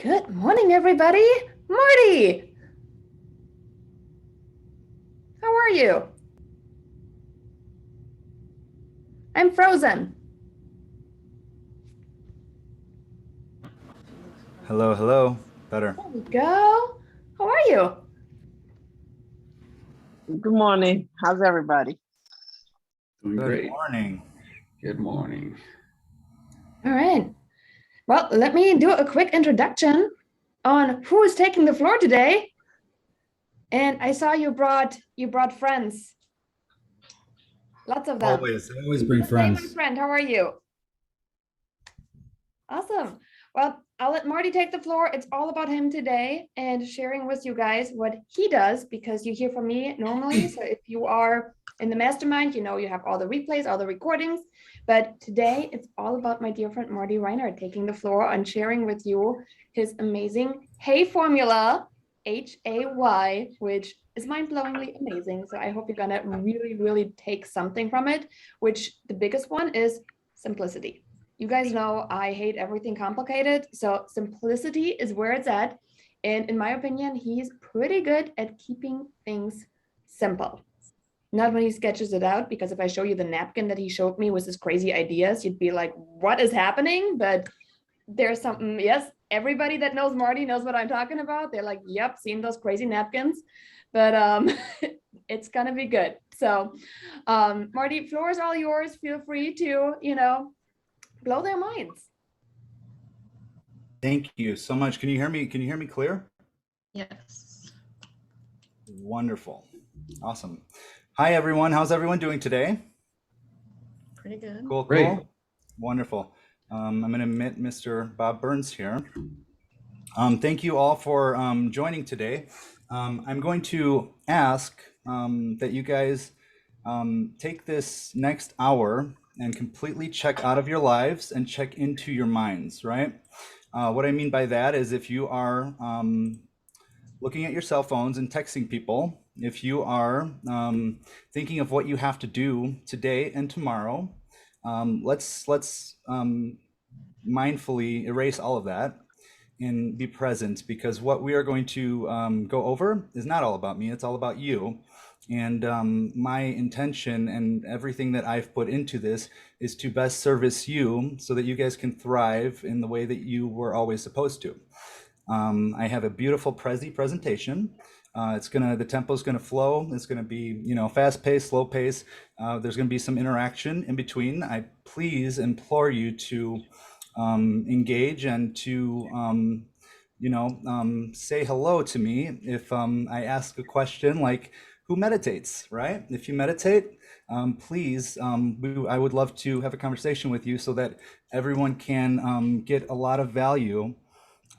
Good morning, everybody. Marty, how are you? I'm frozen. Hello, hello. Better. There we go. How are you? Good morning. How's everybody? Doing Good great. morning. Good morning. All right. Well, let me do a quick introduction on who is taking the floor today. And I saw you brought friends. Lots of them. I always bring Hey, my friends. friend, how are you? Awesome. Well, I'll let Marty take the floor. It's all about him today and sharing with you guys what he does, because you hear from me normally. So if you are in the mastermind, you know you have all the replays, all the recordings. But today it's all about my dear friend Marty Reinhardt taking the floor and sharing with you his amazing Hay formula, HAY, which is mind-blowingly amazing. So I hope you're gonna really, really take something from it, which the biggest one is simplicity. You guys know I hate everything complicated, so simplicity is where it's at. And in my opinion, he's pretty good at keeping things simple. Not when he sketches it out, because if I show you the napkin that he showed me with his crazy ideas, you'd be like, what is happening? But there's something, yes, everybody that knows Marty knows what I'm talking about. They're like, yep, seen those crazy napkins. But it's gonna be good. So Marty, floor is all yours. Feel free to, blow their minds. Thank you so much. Can you hear me? Can you hear me clear? Yes. Wonderful. Awesome. Hi, everyone. How's everyone doing today? Pretty good. Cool, Great. cool. Wonderful. I'm going to admit Mr. Bob Burns here. Thank you all for joining today. I'm going to ask that you guys take this next hour and completely check out of your lives and check into your minds, right? What I mean by that is if you are looking at your cell phones and texting people, if you are thinking of what you have to do today and tomorrow, let's mindfully erase all of that and be present, because what we are going to go over is not all about me, it's all about you. And my intention and everything that I've put into this is to best service you so that you guys can thrive in the way that you were always supposed to. I have a beautiful presentation. The tempo's gonna flow. It's gonna be, fast pace, slow pace. There's gonna be some interaction in between. I please implore you to engage and to, say hello to me if I ask a question like, who meditates, right? If you meditate, please, I would love to have a conversation with you so that everyone can get a lot of value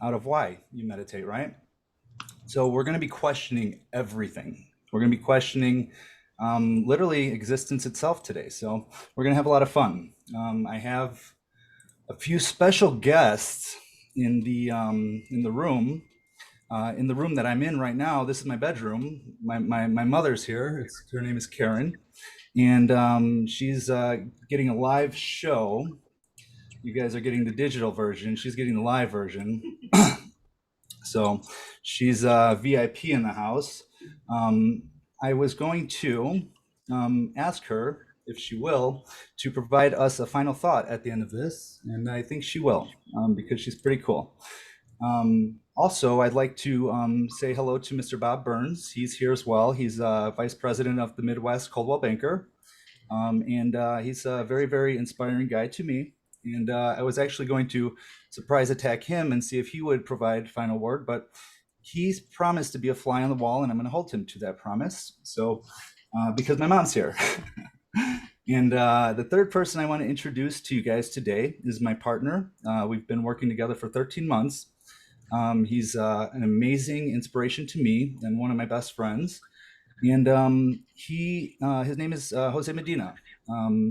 out of why you meditate, right? So we're going to be questioning everything. We're going to be questioning literally existence itself today. So we're going to have a lot of fun. I have a few special guests in the room. In the room that I'm in right now, this is my bedroom. My mother's here. Her name is Karen, and she's getting a live show. You guys are getting the digital version. She's getting the live version. So she's a VIP in the house. I was going to ask her, if she will, to provide us a final thought at the end of this. And I think she will, because she's pretty cool. Also, I'd like to say hello to Mr. Bob Burns. He's here as well. He's Vice President of the Midwest Coldwell Banker. And he's a very, very inspiring guy to me. And I was actually going to surprise attack him and see if he would provide final word, but he's promised to be a fly on the wall, and I'm going to hold him to that promise. So, because my mom's here. And the third person I want to introduce to you guys today is my partner. We've been working together for 13 months. He's an amazing inspiration to me and one of my best friends. And his name is Jose Medina.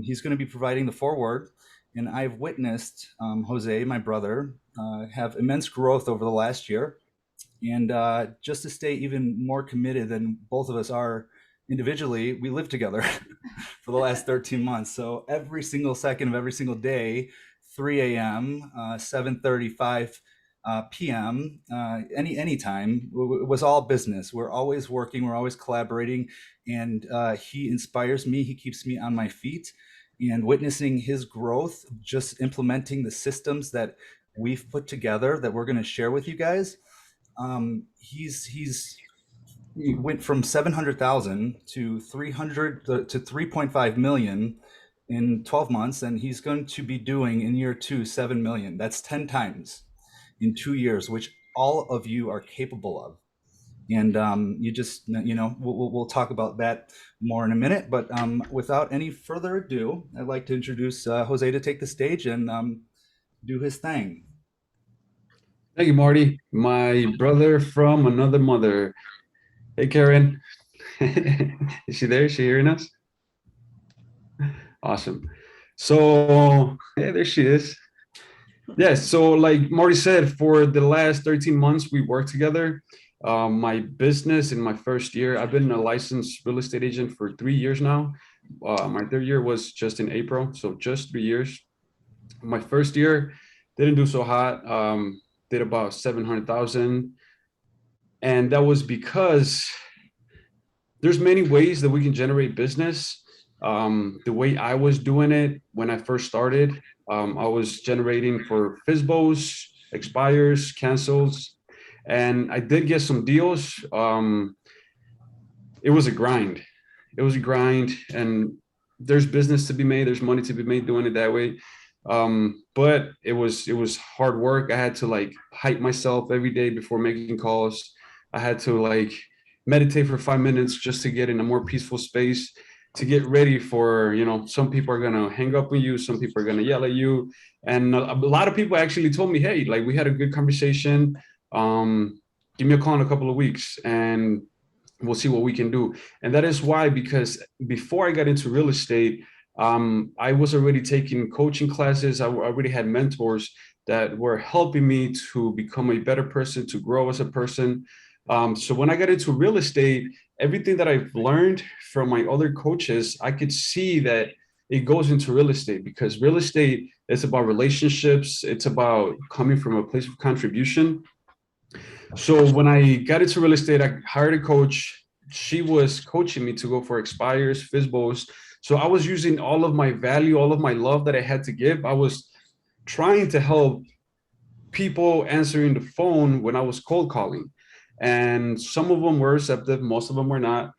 He's going to be providing the foreword. And I've witnessed Jose, my brother, have immense growth over the last year. And just to stay even more committed than both of us are individually, we live together for the last 13 months. So every single second of every single day, 3 a.m., 7:35 PM, any time, it was all business. We're always working, we're always collaborating, and he inspires me. He keeps me on my feet, and witnessing his growth, just implementing the systems that we've put together that we're going to share with you guys. He went from 700,000 to 300 to 3.5 million in 12 months, and he's going to be doing in year 2 7 million. That's 10 times in 2 years, which all of you are capable of. And we'll talk about that more in a minute. But without any further ado, I'd like to introduce Jose to take the stage and do his thing. Thank you, Marty. My brother from another mother. Hey, Karen. Is she there? Is she hearing us? Awesome. So, yeah, there she is. Yes, so like Marty said, for the last 13 months, we worked together. My business in my first year, I've been a licensed real estate agent for 3 years now. My third year was just in April, so just 3 years. My first year didn't do so hot, did about 700,000. And that was because there's many ways that we can generate business. The way I was doing it when I first started, I was generating for FSBOs, expires, cancels, and I did get some deals. It was a grind. It was a grind, and there's business to be made. There's money to be made doing it that way. But it was hard work. I had to like hype myself every day before making calls. I had to like meditate for 5 minutes just to get in a more peaceful space, to get ready for, some people are going to hang up on you. Some people are going to yell at you. And a lot of people actually told me, hey, like we had a good conversation. Give me a call in a couple of weeks and we'll see what we can do. And that is why, because before I got into real estate, I was already taking coaching classes. I already had mentors that were helping me to become a better person, to grow as a person. So when I got into real estate, everything that I've learned from my other coaches, I could see that it goes into real estate, because real estate is about relationships. It's about coming from a place of contribution. So when I got into real estate, I hired a coach. She was coaching me to go for expires, FSBOs. So I was using all of my value, all of my love that I had to give. I was trying to help people answering the phone when I was cold calling. And some of them were receptive, most of them were not.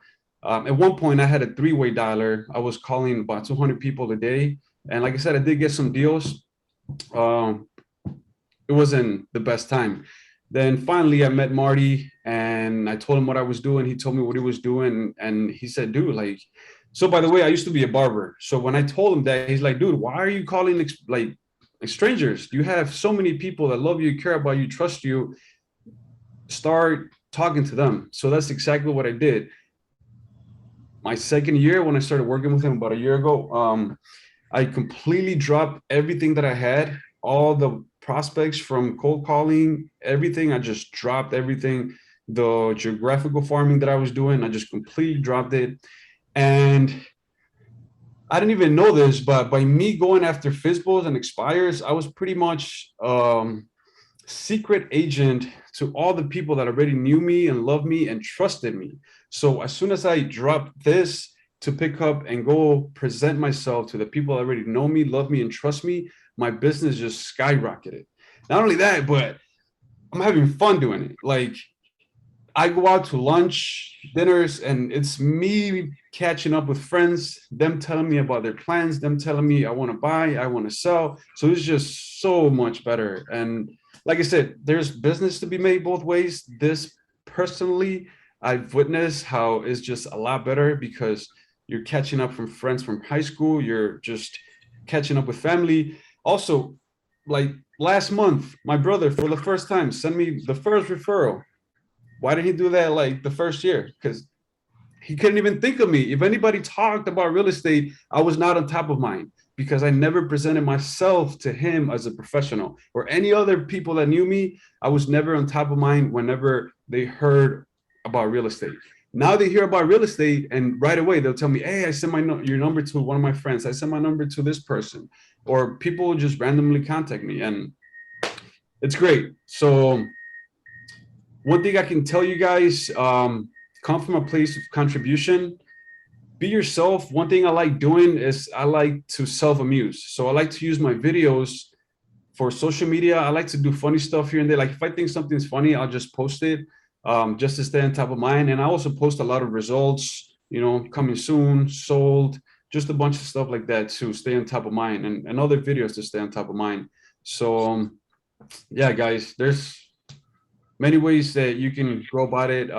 At one point, I had a 3-way dialer. I was calling about 200 people a day. And like I said, I did get some deals. It wasn't the best time. Then finally, I met Marty and I told him what I was doing. He told me what he was doing. And he said, dude, like, so by the way, I used to be a barber. So when I told him that, he's like, dude, why are you calling like strangers? You have so many people that love you, care about you, trust you. Start talking to them. So that's exactly what I did. My second year, when I started working with him about a year ago, I completely dropped everything that I had, all the prospects from cold calling, everything. I just dropped everything. The geographical farming that I was doing, I just completely dropped it. And I didn't even know this, but by me going after FSBOs and expires, I was pretty much secret agent to all the people that already knew me and loved me and trusted me. So as soon as I dropped this to pick up and go present myself to the people that already know me, love me, and trust me, my business just skyrocketed. Not only that, but I'm having fun doing it. Like, I go out to lunch, dinners, and it's me catching up with friends, them telling me about their plans, them telling me I want to buy, I want to sell. So it's just so much better. And like I said, there's business to be made both ways. This personally, I've witnessed how it's just a lot better, because you're catching up from friends from high school. You're just catching up with family. Also, like last month, my brother, for the first time, sent me the first referral. Why did he do that like the first year? Because he couldn't even think of me. If anybody talked about real estate, I was not on top of mind, because I never presented myself to him as a professional, or any other people that knew me. I was never on top of mind whenever they heard about real estate. Now they hear about real estate and right away they'll tell me, hey, I sent your number to one of my friends. I sent my number to this person. Or people will just randomly contact me. And it's great. So one thing I can tell you guys, come from a place of contribution, be yourself. One thing I like doing is I like to self-amuse. So I like to use my videos for social media. I like to do funny stuff here and there. Like if I think something's funny, I'll just post it, just to stay on top of mind. And I also post a lot of results, you know, coming soon, sold, just a bunch of stuff like that to stay on top of mind, and other videos to stay on top of mind. So yeah, guys, there's many ways that you can go about it.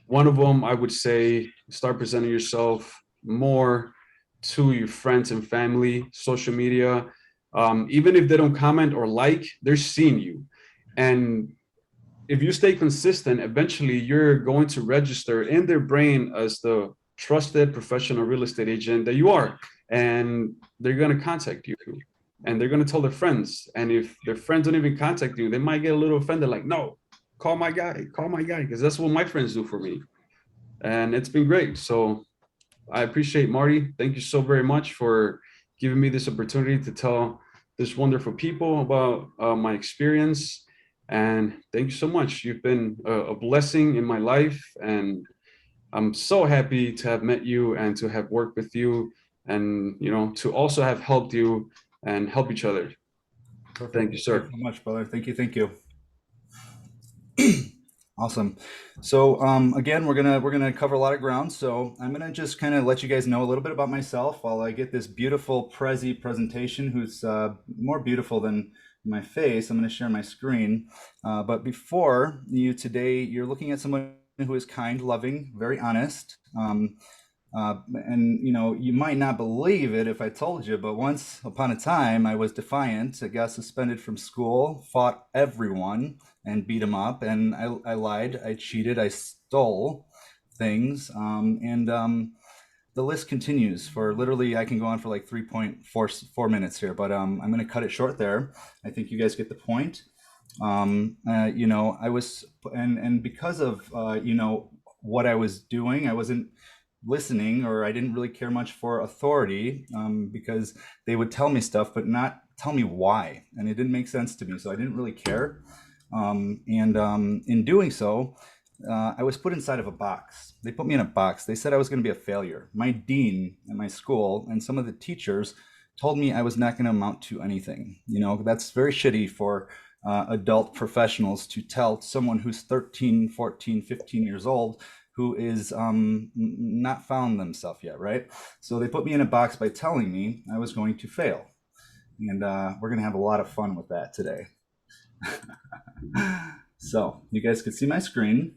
One of them, I would say, start presenting yourself more to your friends and family, social media. Even if they don't comment or like, they're seeing you. And if you stay consistent, eventually you're going to register in their brain as the trusted professional real estate agent that you are. And they're going to contact you and they're going to tell their friends. And if their friends don't even contact you, they might get a little offended, like, no, call my guy, because that's what my friends do for me. And it's been great. So I appreciate Marty. Thank you so very much for giving me this opportunity to tell this wonderful people about my experience. And thank you so much. You've been a blessing in my life. And I'm so happy to have met you and to have worked with you and, you know, to also have helped you and help each other. Perfect. Thank you, sir. Thank you so much, brother. Thank you. Thank you. Awesome. So again, we're gonna cover a lot of ground. So I'm gonna just kind of let you guys know a little bit about myself while I get this beautiful Prezi presentation, who's more beautiful than my face. I'm gonna share my screen. But before you today, you're looking at someone who is kind, loving, very honest. And you know, you might not believe it if I told you, but once upon a time I was defiant. I got suspended from school, fought everyone and beat them up, and I lied, I cheated, I stole things, and the list continues for literally, I can go on for like 3.4 minutes here, but I'm going to cut it short there. I think you guys get the point. You know, I was, and because of, you know, what I was doing, I wasn't listening, or I didn't really care much for authority, because they would tell me stuff, but not tell me why. And it didn't make sense to me. So I didn't really care. In doing so, I was put inside of a box. They put me in a box. They said I was going to be a failure. My dean at my school and some of the teachers told me I was not going to amount to anything. You know, that's very shitty for adult professionals to tell someone who's 13, 14, 15 years old who is not found themselves yet, right? So they put me in a box by telling me I was going to fail. And we're going to have a lot of fun with that today. So you guys can see my screen.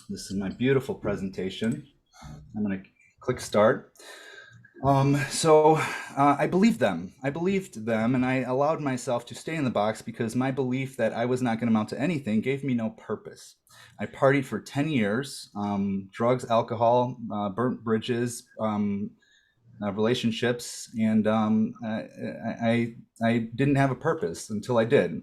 This is my beautiful presentation. I'm going to click start. I believed them. I believed them, and I allowed myself to stay in the box because my belief that I was not going to amount to anything gave me no purpose. I partied for 10 years, drugs, alcohol, burnt bridges, relationships, and I didn't have a purpose until I did.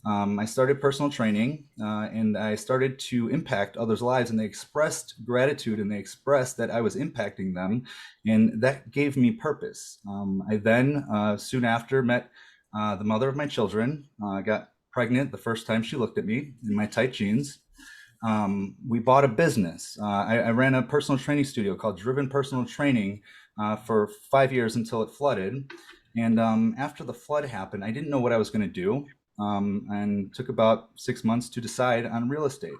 I started personal training, and I started to impact others' lives, and they expressed gratitude, and they expressed that I was impacting them, and that gave me purpose. I then, soon after, met the mother of my children. Got pregnant the first time she looked at me in my tight jeans. We bought a business. I ran a personal training studio called Driven Personal Training for 5 years until it flooded. And after the flood happened, I didn't know what I was going to do. And took about 6 months to decide on real estate.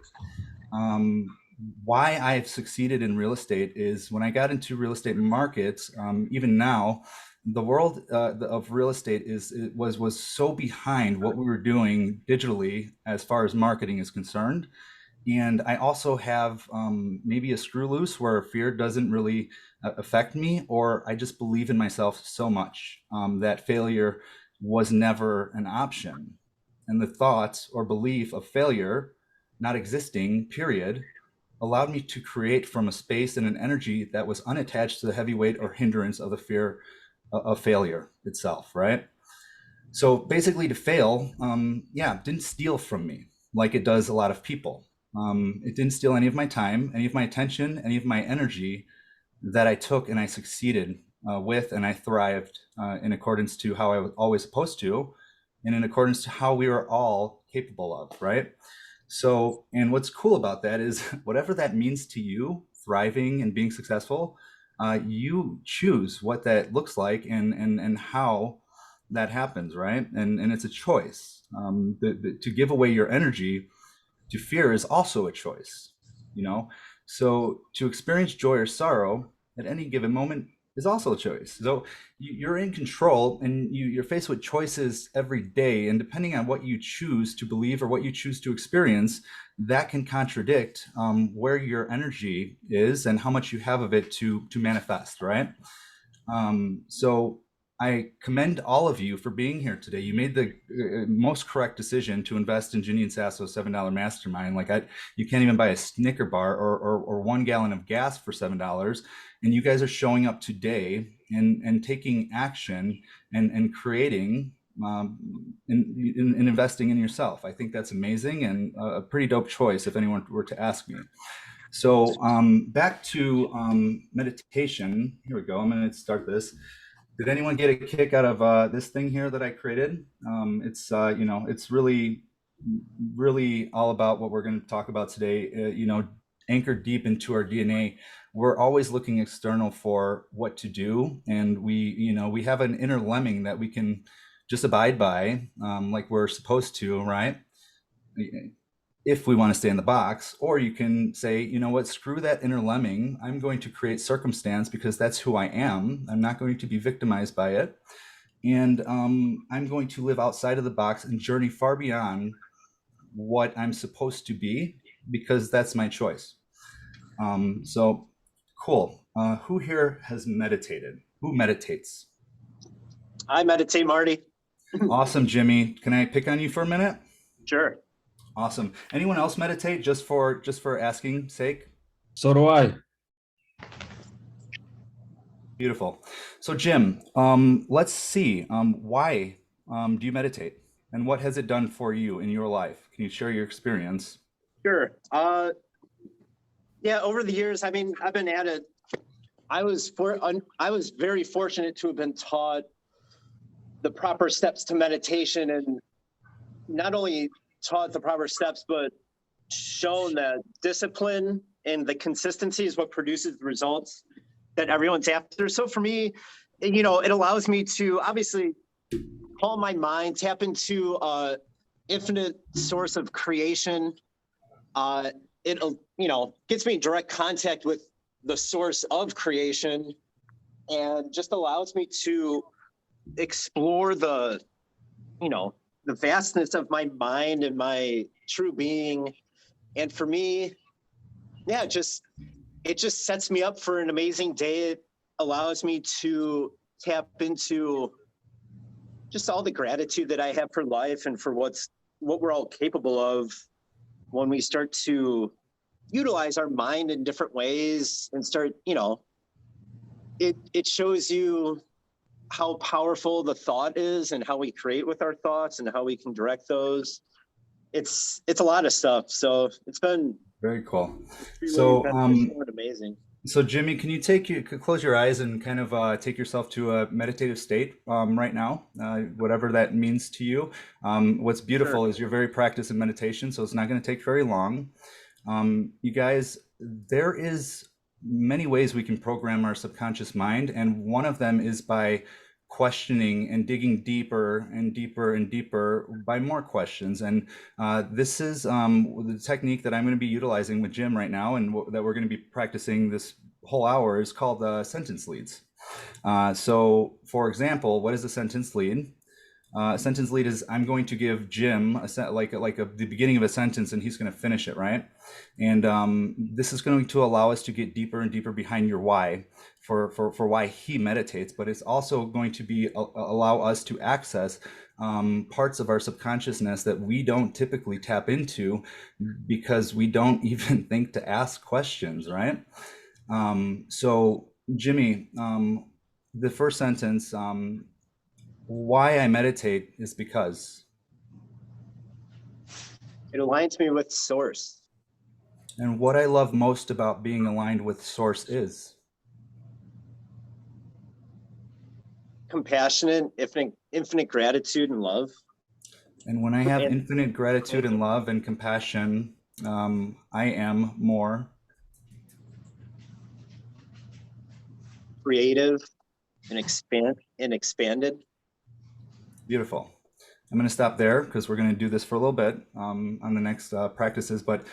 Why I've succeeded in real estate is when I got into real estate markets, even now, the world of real estate was so behind what we were doing digitally as far as marketing is concerned. And I also have maybe a screw loose where fear doesn't really affect me, or I just believe in myself so much that failure was never an option. And the thoughts or belief of failure not existing, period, allowed me to create from a space and an energy that was unattached to the heavy weight or hindrance of the fear of failure itself, right? So basically to fail, didn't steal from me like it does a lot of people. It didn't steal any of my time, any of my attention, any of my energy that I took and I succeeded with, and I thrived in accordance to how I was always supposed to. and in accordance to how we are all capable of, right? So, and what's cool about that is whatever that means to you, thriving and being successful, you choose what that looks like and how that happens, right? And it's a choice. To give away your energy to fear is also a choice, you know? So to experience joy or sorrow at any given moment is also a choice. So you're in control, and you're faced with choices every day. And depending on what you choose to believe or what you choose to experience, that can contradict where your energy is and how much you have of it to manifest, right? So I commend all of you for being here today. You made the most correct decision to invest in Ginny and Sasso's $7 mastermind. Like, you can't even buy a Snicker bar or 1 gallon of gas for $7. And you guys are showing up today and taking action and creating and investing in yourself. I think that's amazing and a pretty dope choice if anyone were to ask me. So back to meditation. Here we go. I'm going to start this. Did anyone get a kick out of this thing here that I created? It's you know, it's really all about what we're going to talk about today. You know, anchored deep into our DNA, we're always looking external for what to do, and we have an inner lemming that we can just abide by, like we're supposed to, right? If we want to stay in the box. Or you can say, you know what, screw that inner lemming. I'm going to create circumstance because that's who I am. I'm not going to be victimized by it. And I'm going to live outside of the box and journey far beyond what I'm supposed to be, because that's my choice. So cool. Who here has meditated? Who meditates? I meditate, Marty. Awesome, Jimmy. Can I pick on you for a minute? Sure. Awesome. Anyone else meditate, just for asking sake? So do I. Beautiful. So Jim, let's see. Why do you meditate, and what has it done for you in your life? Can you share your experience? Sure. Yeah, over the years, I mean, I've been at it. I was very fortunate to have been taught the proper steps to meditation, and not only taught the proper steps, but shown that discipline and the consistency is what produces the results that everyone's after. So for me, you know, it allows me to obviously calm my mind, tap into infinite source of creation. It, you know, gets me in direct contact with the source of creation, and just allows me to explore the, you know, the vastness of my mind and my true being. And for me, yeah, it just sets me up for an amazing day. It allows me to tap into just all the gratitude that I have for life and for what we're all capable of when we start to utilize our mind in different ways and start, you know, it shows you how powerful the thought is and how we create with our thoughts and how we can direct those. It's a lot of stuff. So it's been very cool. Really so amazing. So Jimmy, can you close your eyes and kind of take yourself to a meditative state right now, whatever that means to you. What's beautiful is you're very practiced in meditation, so it's not going to take very long. You guys, there is many ways we can program our subconscious mind, and one of them is by questioning and digging deeper and deeper and deeper by more questions. And this is the technique that I'm going to be utilizing with Jim right now, and that we're going to be practicing this whole hour, is called sentence leads. So for example, what is a sentence lead? A sentence lead is, I'm going to give Jim the beginning of a sentence, and he's going to finish it, right? And this is going to allow us to get deeper and deeper behind your why for why he meditates, but it's also going to be allow us to access parts of our subconsciousness that we don't typically tap into because we don't even think to ask questions, right? So Jimmy, the first sentence, why I meditate is because it aligns me with source. And what I love most about being aligned with source is compassionate, infinite gratitude and love. And when I have And- infinite gratitude and love and compassion, I am more creative and expanded. beautiful. I'm going to stop there because we're going to do this for a little bit on the next practices. But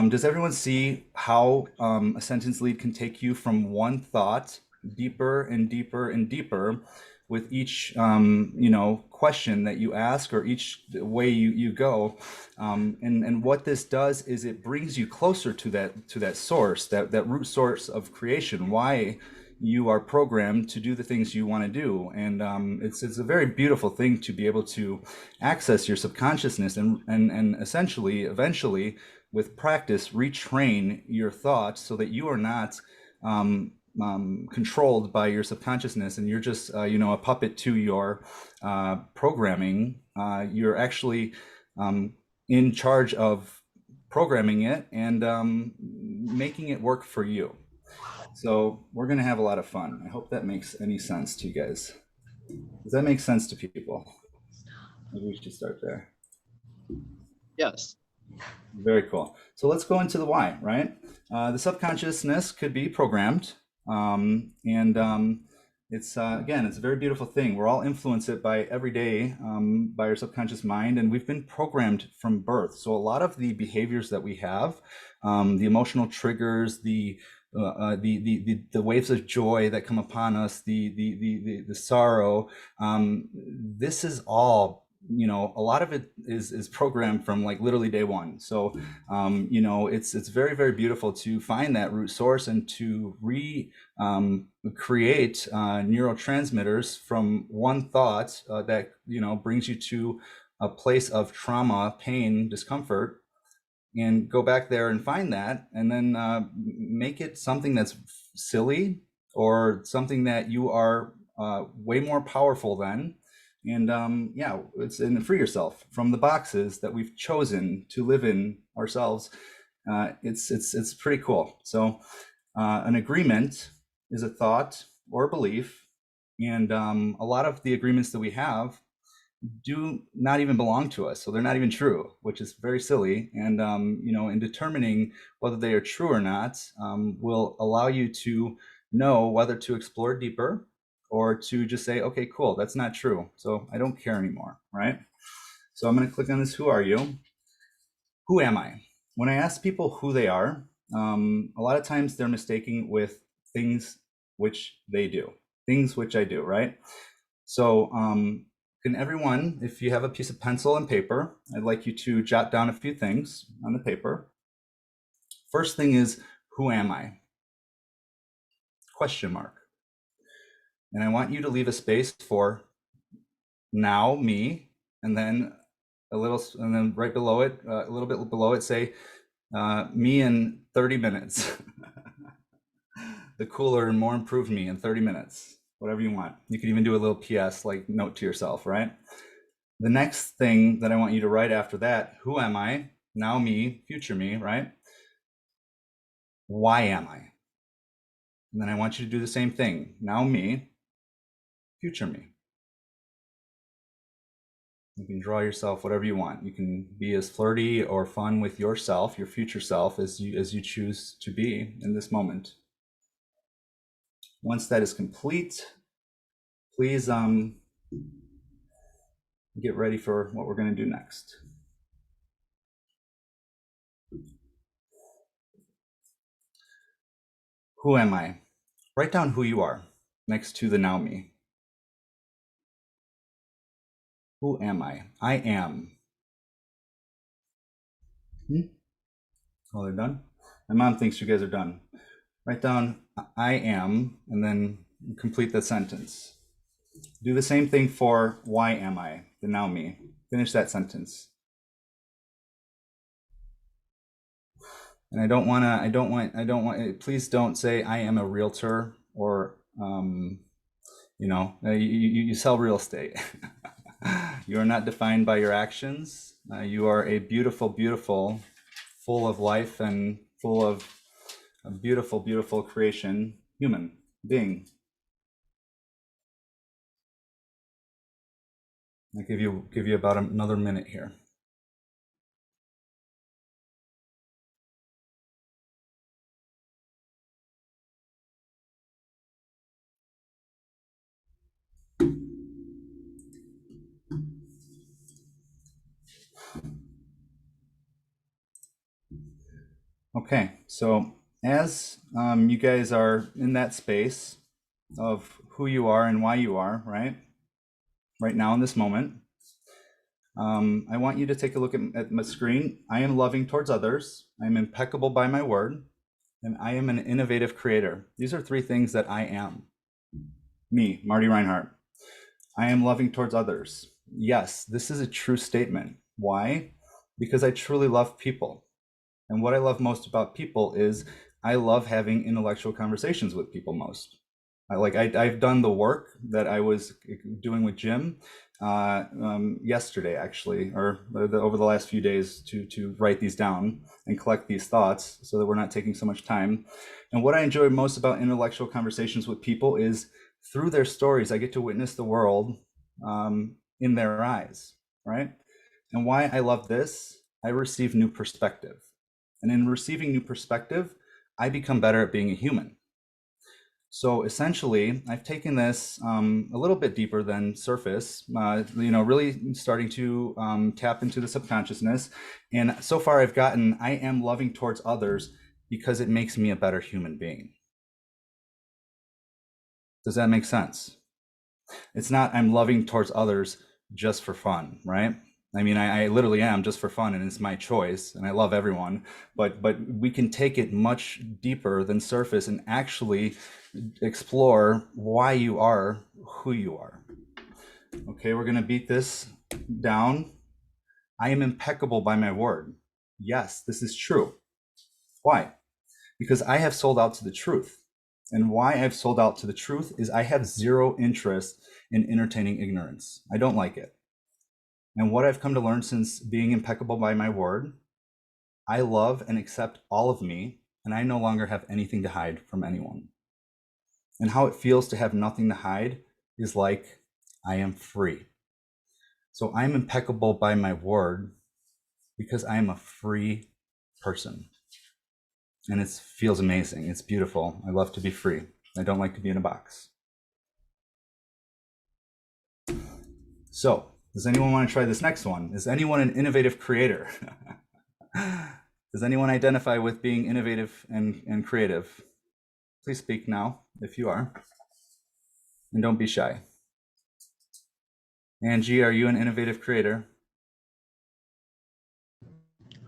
does everyone see how a sentence lead can take you from one thought deeper and deeper and deeper with each question that you ask or each way you go? And what this does is it brings you closer to that source, that root source of creation. Why you are programmed to do the things you want to do. And it's a very beautiful thing to be able to access your subconsciousness and essentially, eventually, with practice, retrain your thoughts so that you are not controlled by your subconsciousness and you're just, a puppet to your programming. You're actually in charge of programming it and making it work for you. So we're going to have a lot of fun. I hope that makes any sense to you guys. Does that make sense to people? Maybe we should start there. Yes. Very cool. So let's go into the why, right? The subconsciousness could be programmed. It's, again, it's a very beautiful thing. We're all influenced by every day by our subconscious mind, and we've been programmed from birth. So a lot of the behaviors that we have, the emotional triggers, the waves of joy that come upon us, the sorrow, this is all, a lot of it is programmed from like literally day one. So it's very, very beautiful to find that root source and to create neurotransmitters from one thought that brings you to a place of trauma, pain, discomfort, and go back there and find that, and then make it something that's silly or something that you are way more powerful than. And and free yourself from the boxes that we've chosen to live in ourselves. It's pretty cool. So an agreement is a thought or a belief, and a lot of the agreements that we have do not even belong to us, so they're not even true, which is very silly. And in determining whether they are true or not will allow you to know whether to explore deeper or to just say, okay, cool, that's not true, so I don't care anymore, right? So I'm going to click on this. Who are you? Who am I? When I ask people who they are, a lot of times they're mistaking with things which they do, things which I do, right? So can everyone, if you have a piece of pencil and paper, I'd like you to jot down a few things on the paper. First thing is, who am I? Question mark. And I want you to leave a space for now, me, and then and then right below it, a little bit below it, say me in 30 minutes. The cooler and more improved me in 30 minutes, whatever you want. You can even do a little PS, like note to yourself, right? The next thing that I want you to write after that, who am I? Now me, future me, right? Why am I? And then I want you to do the same thing. Now me, future me. You can draw yourself whatever you want. You can be as flirty or fun with yourself, your future self, as you choose to be in this moment. Once that is complete, please get ready for what we're going to do next. Who am I? Write down who you are next to the now me. Who am I? I am. Oh, they're done? My mom thinks you guys are done. Write down I am, and then complete that sentence. Do the same thing for why am I, the now me. Finish that sentence. And I don't want, please don't say I am a realtor or, you sell real estate. You are not defined by your actions. You are a beautiful, beautiful, full of life and full of a beautiful, beautiful creation, human being. I'll give you about another minute here. Okay, so as you guys are in that space of who you are and why you are, right now in this moment, I want you to take a look at my screen. I am loving towards others. I am impeccable by my word, and I am an innovative creator. These are 3 things that I am. Me, Marty Reinhardt. I am loving towards others. Yes, this is a true statement. Why? Because I truly love people. And what I love most about people is I love having intellectual conversations with people most. I've done the work that I was doing with Jim yesterday, actually, or over the last few days to write these down and collect these thoughts so that we're not taking so much time. And what I enjoy most about intellectual conversations with people is through their stories, I get to witness the world in their eyes, right? And why I love this, I receive new perspective. And in receiving new perspective, I become better at being a human. So essentially, I've taken this a little bit deeper than surface, really starting to tap into the subconsciousness. And so far I've gotten, I am loving towards others because it makes me a better human being. Does that make sense? It's not I'm loving towards others just for fun, right? I mean, I literally am just for fun, and it's my choice, and I love everyone. But we can take it much deeper than surface and actually explore why you are who you are. Okay, we're gonna beat this down. I am impeccable by my word. Yes, this is true. Why? Because I have sold out to the truth. And why I've sold out to the truth is I have zero interest in entertaining ignorance. I don't like it. And what I've come to learn since being impeccable by my word, I love and accept all of me, and I no longer have anything to hide from anyone. And how it feels to have nothing to hide is like I am free. So I'm impeccable by my word because I am a free person. And it feels amazing. It's beautiful. I love to be free. I don't like to be in a box. So, does anyone want to try this next one? Is anyone an innovative creator? Does anyone identify with being innovative and creative? Please speak now if you are. And don't be shy. Angie, are you an innovative creator?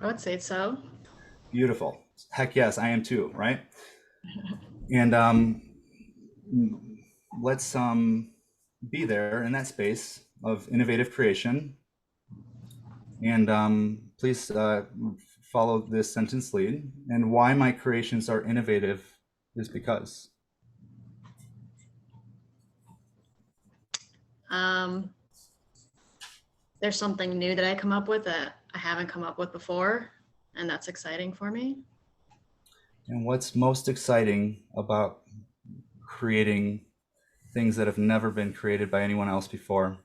I would say so. Beautiful. Heck yes, I am too, right? And let's be there in that space of innovative creation. And please follow this sentence lead. And why my creations are innovative is because. There's something new that I come up with that I haven't come up with before, and that's exciting for me. And what's most exciting about creating things that have never been created by anyone else before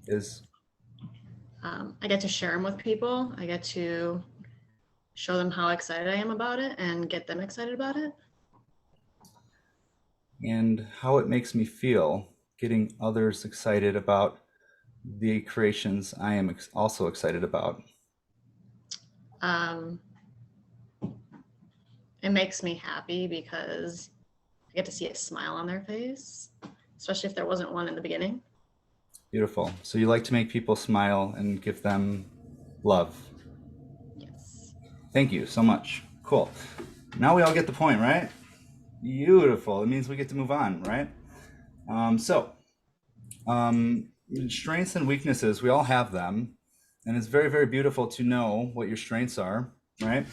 is? I get to share them with people. I get to show them how excited I am about it and get them excited about it. And how it makes me feel getting others excited about the creations I am also excited about. It makes me happy because I get to see a smile on their face, especially if there wasn't one in the beginning. Beautiful. So you like to make people smile and give them love. Yes. Thank you so much. Cool. Now we all get the point, right? Beautiful. It means we get to move on, right? Strengths and weaknesses, we all have them. And it's very, very beautiful to know what your strengths are, right?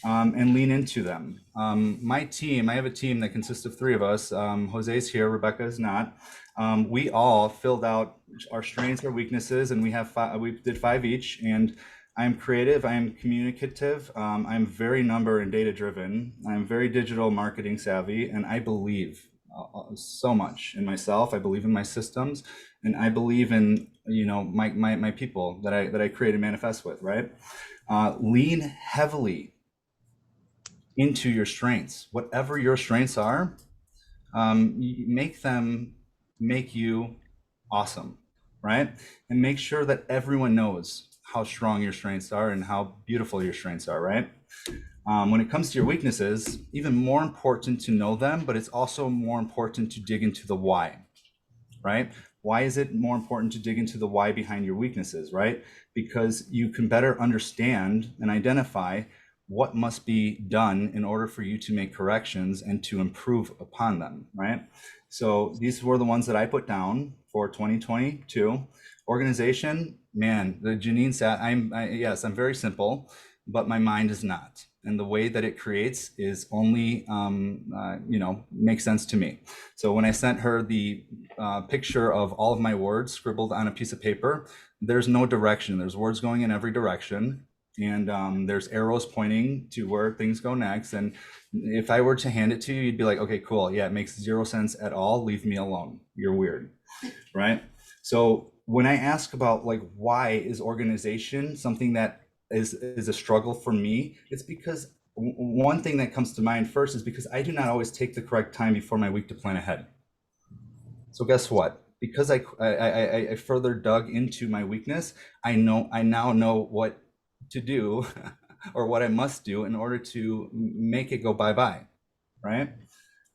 And lean into them. My team, I have a team that consists of 3 of us. Jose's here, Rebecca is not. We all filled out our strengths, our weaknesses, and we did 5 each. And I'm creative, I am communicative, I'm very number and data driven, I'm very digital marketing savvy, and I believe so much in myself. I believe in my systems, and I believe in my people that I create and manifest with, right? Lean heavily into your strengths, whatever your strengths are. Make them make you awesome, right? And make sure that everyone knows how strong your strengths are and how beautiful your strengths are, right? When it comes to your weaknesses, even more important to know them, but it's also more important to dig into the why, right? Why is it more important to dig into the why behind your weaknesses, right? Because you can better understand and identify what must be done in order for you to make corrections and to improve upon them, right? So these were the ones that I put down for 2022. Organization, man, the Janine said, yes, I'm very simple, but my mind is not. And the way that it creates is only, makes sense to me. So when I sent her the picture of all of my words scribbled on a piece of paper, there's no direction. There's words going in every direction. And there's arrows pointing to where things go next. And if I were to hand it to you, you'd be like, okay, cool. Yeah, it makes zero sense at all. Leave me alone. You're weird, right? So when I ask about like, why is organization something that is a struggle for me, it's because one thing that comes to mind first is because I do not always take the correct time before my week to plan ahead. So guess what? Because I further dug into my weakness, I now know what to do or what I must do in order to make it go bye-bye, right?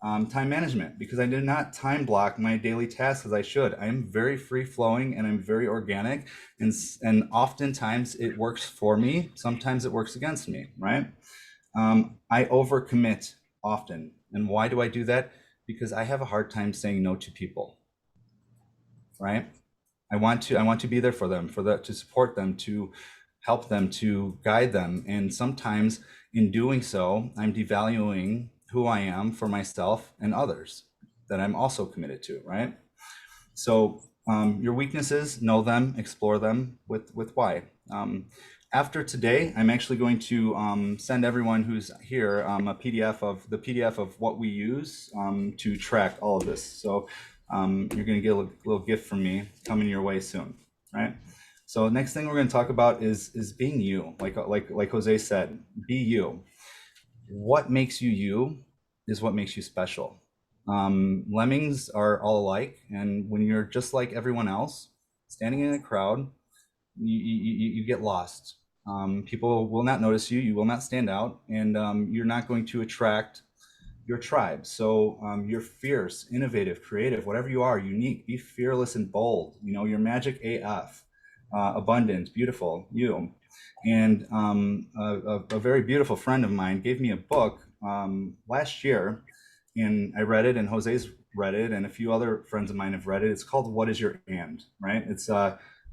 Time management, because I did not time block my daily tasks as I should. I am very free flowing and I'm very organic, and oftentimes it works for me. Sometimes it works against me, right? I overcommit often. And why do I do that? Because I have a hard time saying no to people, right? I want to be there for them, to support them, to help them, to guide them. And sometimes in doing so, I'm devaluing who I am for myself and others that I'm also committed to, right? So your weaknesses, know them, explore them with why. After today, I'm actually going to send everyone who's here a PDF of what we use to track all of this. So you're going to get a little gift from me coming your way soon, right? So next thing we're going to talk about is being you. Like Jose said, be you. What makes you you is what makes you special. Lemmings are all alike, and when you're just like everyone else, standing in a crowd, you get lost. People will not notice you. You will not stand out, and you're not going to attract your tribe. So you're fierce, innovative, creative, whatever you are, unique. Be fearless and bold. You're magic AF, abundant, beautiful, you. And a very beautiful friend of mine gave me a book last year, and I read it, and Jose's read it, and a few other friends of mine have read it. It's called What Is Your And, right? It's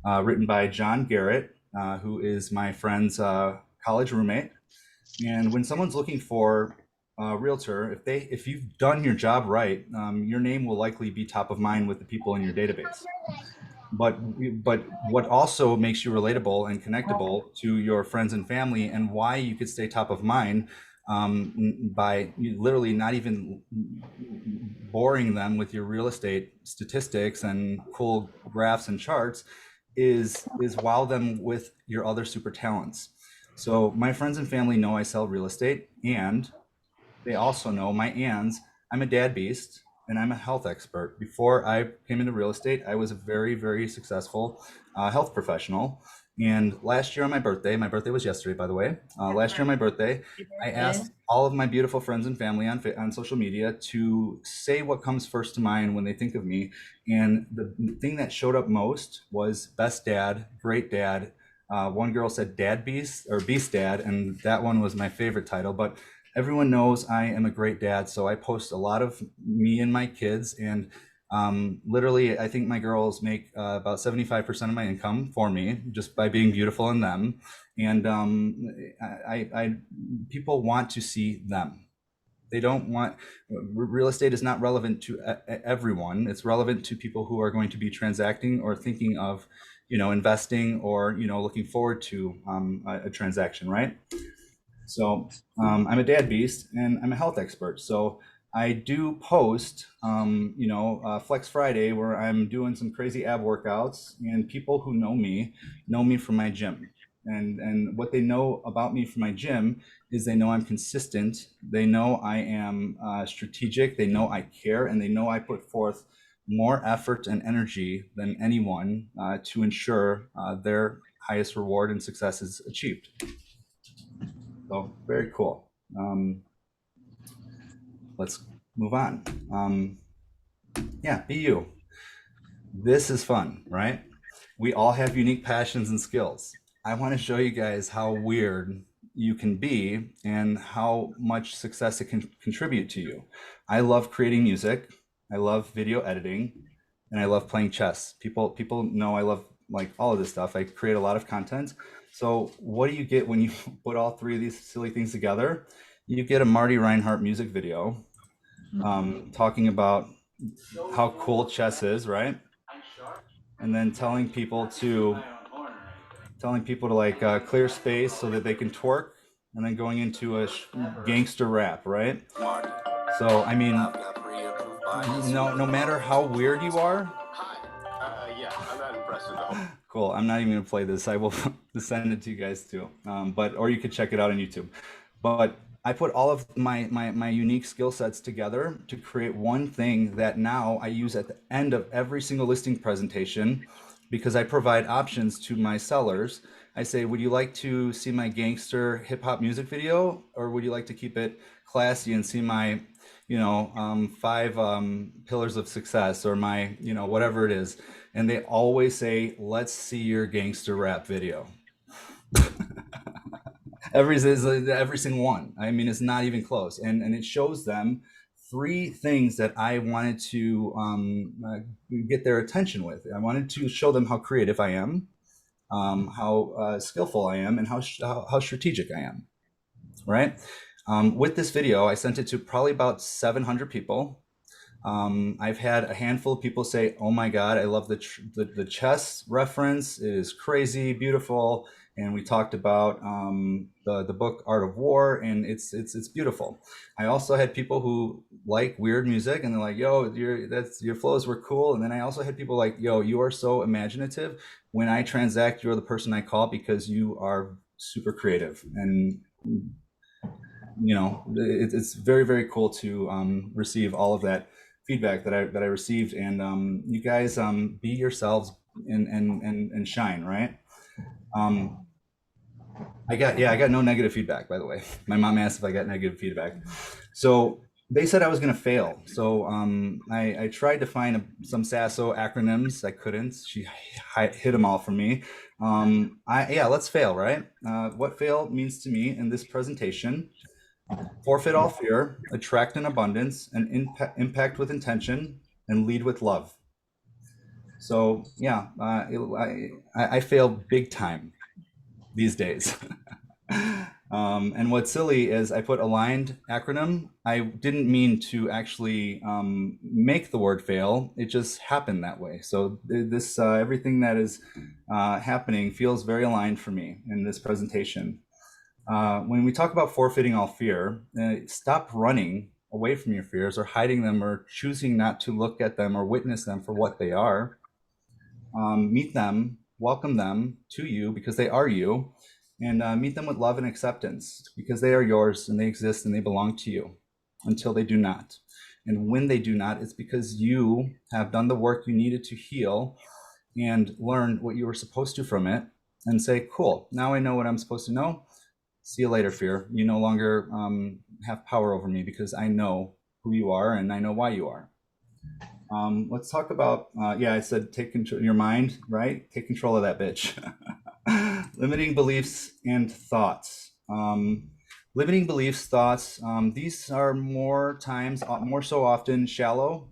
written by John Garrett, who is my friend's college roommate. And when someone's looking for a realtor, if you've done your job right, your name will likely be top of mind with the people in your database. But what also makes you relatable and connectable to your friends and family, and why you could stay top of mind by literally not even boring them with your real estate statistics and cool graphs and charts, is wow them with your other super talents. So my friends and family know I sell real estate, and they also know my ands. I'm a dad beast and I'm a health expert. Before I came into real estate, I was a very, very successful health professional. And last year on my birthday was yesterday, by the way. Last year on my birthday, I asked all of my beautiful friends and family on social media to say what comes first to mind when they think of me. And the thing that showed up most was best dad, great dad. One girl said dad beast or beast dad, and that one was my favorite title. But everyone knows I am a great dad, so I post a lot of me and my kids, and literally, I think my girls make about 75% of my income for me just by being beautiful in them. And people want to see them. They don't want, real estate is not relevant to everyone. It's relevant to people who are going to be transacting or thinking of, investing or, looking forward to a transaction, right? So I'm a dad beast and I'm a health expert. So I do post, Flex Friday, where I'm doing some crazy ab workouts, and people who know me from my gym. And what they know about me from my gym is they know I'm consistent. They know I am strategic. They know I care, and they know I put forth more effort and energy than anyone to ensure their highest reward and success is achieved. So very cool. Let's move on. Yeah, be you. This is fun, right? We all have unique passions and skills. I want to show you guys how weird you can be and how much success it can contribute to you. I love creating music. I love video editing, and I love playing chess. People know I love like all of this stuff. I create a lot of content. So what do you get when you put all three of these silly things together? You get a Marty Reinhardt music video talking about how cool chess is, right? And then telling people to like clear space so that they can twerk, and then going into a gangster rap, right? So I mean, no matter how weird you are. Yeah, I'm not impressed at all. Cool. I'm not even gonna play this. I will send it to you guys too. Or you could check it out on YouTube. But I put all of my unique skill sets together to create one thing that now I use at the end of every single listing presentation, because I provide options to my sellers. I say, would you like to see my gangster hip hop music video, or would you like to keep it classy and see my, 5 pillars of success, or my, whatever it is. And they always say, let's see your gangster rap video. every single one. I mean, it's not even close. And it shows them 3 things that I wanted to get their attention with. I wanted to show them how creative I am, how skillful I am, and how strategic I am, right? With this video, I sent it to probably about 700 people. I've had a handful of people say, "Oh my God, I love the chess reference. It is crazy, beautiful." And we talked about the book Art of War, and it's beautiful. I also had people who like weird music, and they're like, "Yo, your flows were cool." And then I also had people like, "Yo, you are so imaginative. When I transact, you're the person I call because you are super creative." And it's very, very cool to receive all of that feedback that I received. And you guys be yourselves and shine, right? I got no negative feedback, by the way. My mom asked if I got negative feedback. So they said I was going to fail. So I tried to find some Sasso acronyms. I couldn't. She hit them all for me. Let's fail, right? What fail means to me in this presentation: forfeit all fear, attract in abundance, and impact with intention, and lead with love. So yeah, I fail big time these days. And what's silly is I put aligned acronym. I didn't mean to actually make the word fail. It just happened that way. So this everything that is happening feels very aligned for me in this presentation. When we talk about forfeiting all fear, stop running away from your fears or hiding them or choosing not to look at them or witness them for what they are. Meet them, welcome them to you because they are you, and meet them with love and acceptance because they are yours and they exist and they belong to you until they do not. And when they do not, it's because you have done the work you needed to heal and learn what you were supposed to from it, and say, cool, now I know what I'm supposed to know. See you later, fear. You no longer have power over me because I know who you are and I know why you are. Let's talk about, I said take control of your mind, right? Take control of that bitch. Limiting beliefs and thoughts. Limiting beliefs, thoughts, these are more so often shallow.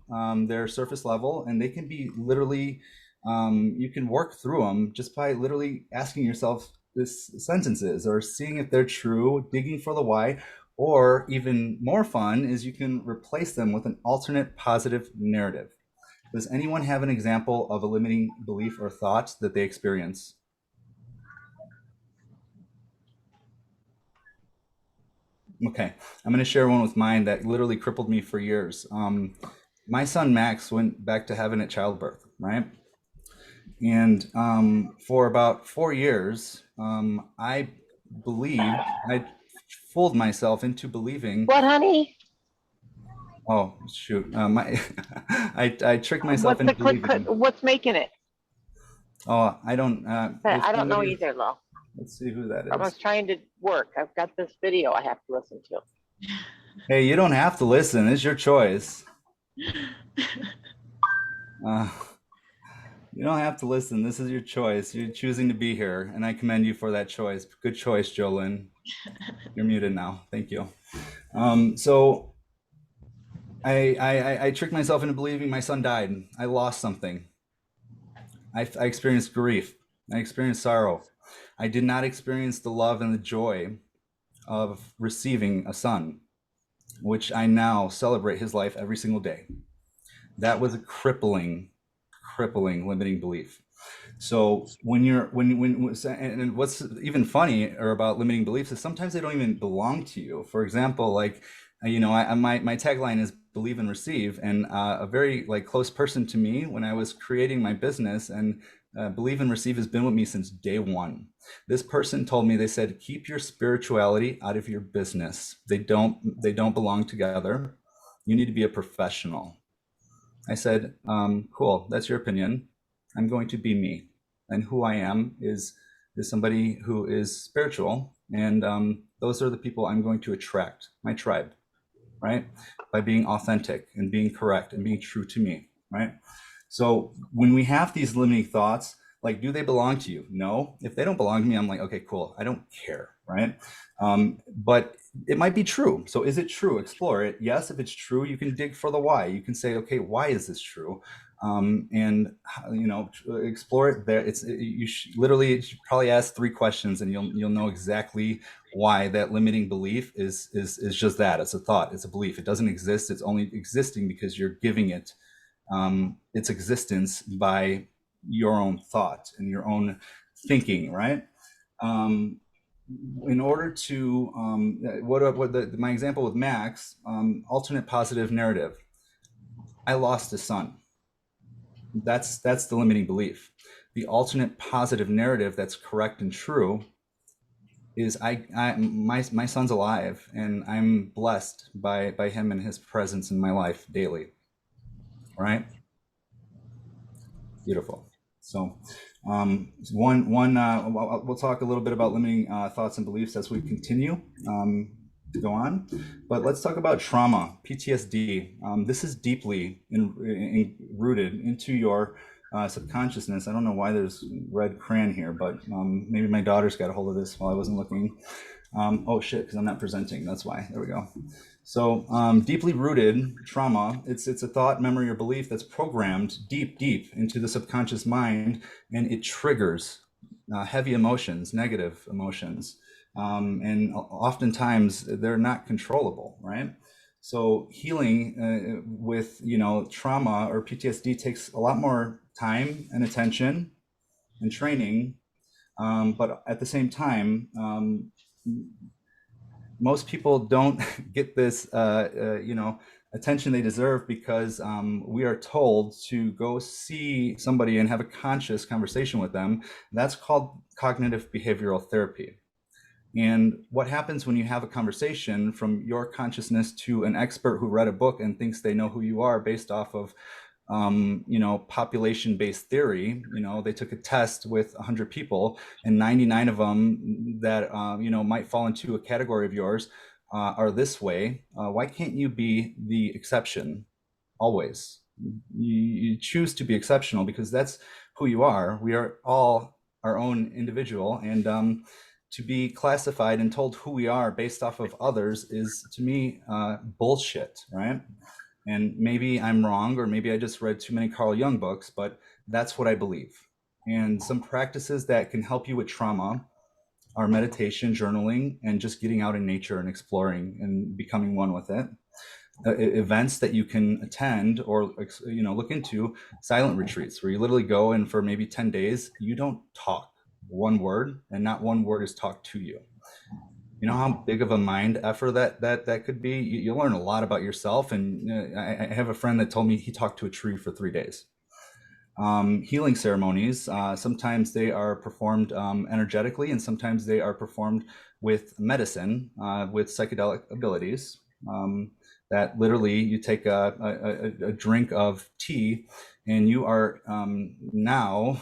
They're surface level, and they can be literally, you can work through them just by literally asking yourself this sentences or seeing if they're true, digging for the why. Or even more fun is you can replace them with an alternate positive narrative. Does anyone have an example of a limiting belief or thought that they experience? Okay, I'm going to share one with mine that literally crippled me for years. My son Max went back to heaven at childbirth, right? And for about 4 years, I believed, I fooled myself into believing. What, honey? Oh shoot, I tricked myself into believing. What's making it? Oh, I don't. If I don't know somebody, either, Lo. let's see who that I was is. trying to work. I've got this video I have to listen to. Hey, you don't have to listen. It's your choice. Uh, you don't have to listen. This is your choice. You're choosing to be here, and I commend you for that choice. Good choice, Jolyn. You're muted now. Thank you. So I tricked myself into believing my son died. I lost something. I experienced grief. I experienced sorrow. I did not experience the love and the joy of receiving a son, which I now celebrate his life every single day. That was a crippling limiting belief. So and what's even funnier about limiting beliefs is sometimes they don't even belong to you. For example, like, my tagline is believe and receive, and a very close person to me when I was creating my business, and believe and receive has been with me since day one. This person told me, they said, keep your spirituality out of your business. They don't belong together. You need to be a professional. I said, cool, that's your opinion. I'm going to be me. And who I am is somebody who is spiritual. And those are the people I'm going to attract, my tribe, right? By being authentic and being correct and being true to me, right? So when we have these limiting thoughts, like, do they belong to you? No. If they don't belong to me, I'm like, okay, cool. I don't care, right? But it might be true. So is it true? Explore it. Yes, if it's true, you can dig for the why. You can say, okay, why is this true? And explore it. There, you should probably ask 3 questions, and you'll know exactly why that limiting belief is just that. It's a thought. It's a belief. It doesn't exist. It's only existing because you're giving it its existence by your own thought and your own thinking, right? In order to my example with Max, alternate positive narrative. I lost a son. That's the limiting belief. The alternate positive narrative that's correct and true is my son's alive, and I'm blessed by him and his presence in my life daily. Right? Beautiful. So we'll talk a little bit about limiting thoughts and beliefs as we continue to go on, but let's talk about trauma, PTSD. This is deeply rooted into your subconsciousness. I don't know why there's red crayon here, but maybe my daughter's got a hold of this while I wasn't looking. Oh shit, because I'm not presenting, that's why. There we go. So deeply rooted trauma, it's a thought, memory, or belief that's programmed deep into the subconscious mind, and it triggers heavy emotions, negative emotions, and oftentimes they're not controllable, right? So healing with trauma or PTSD takes a lot more time and attention and training, but at the same time, most people don't get this attention they deserve, because we are told to go see somebody and have a conscious conversation with them. That's called cognitive behavioral therapy. And what happens when you have a conversation from your consciousness to an expert who read a book and thinks they know who you are based off of population-based theory? They took a test with 100 people, and 99 of them that might fall into a category of yours are this way. Why can't you be the exception always? You choose to be exceptional because that's who you are. We are all our own individual, and to be classified and told who we are based off of others is, to me, bullshit, right? And maybe I'm wrong, or maybe I just read too many Carl Jung books, but that's what I believe. And some practices that can help you with trauma are meditation, journaling, and just getting out in nature and exploring and becoming one with it. Events that you can attend or look into, silent retreats, where you literally go and for maybe 10 days, you don't talk one word, and not one word is talked to you. You know how big of a mind effort that could be? You learn a lot about yourself. And I have a friend that told me he talked to a tree for 3 days. Healing ceremonies, sometimes they are performed energetically, and sometimes they are performed with medicine, with psychedelic abilities. That literally you take a drink of tea and you are now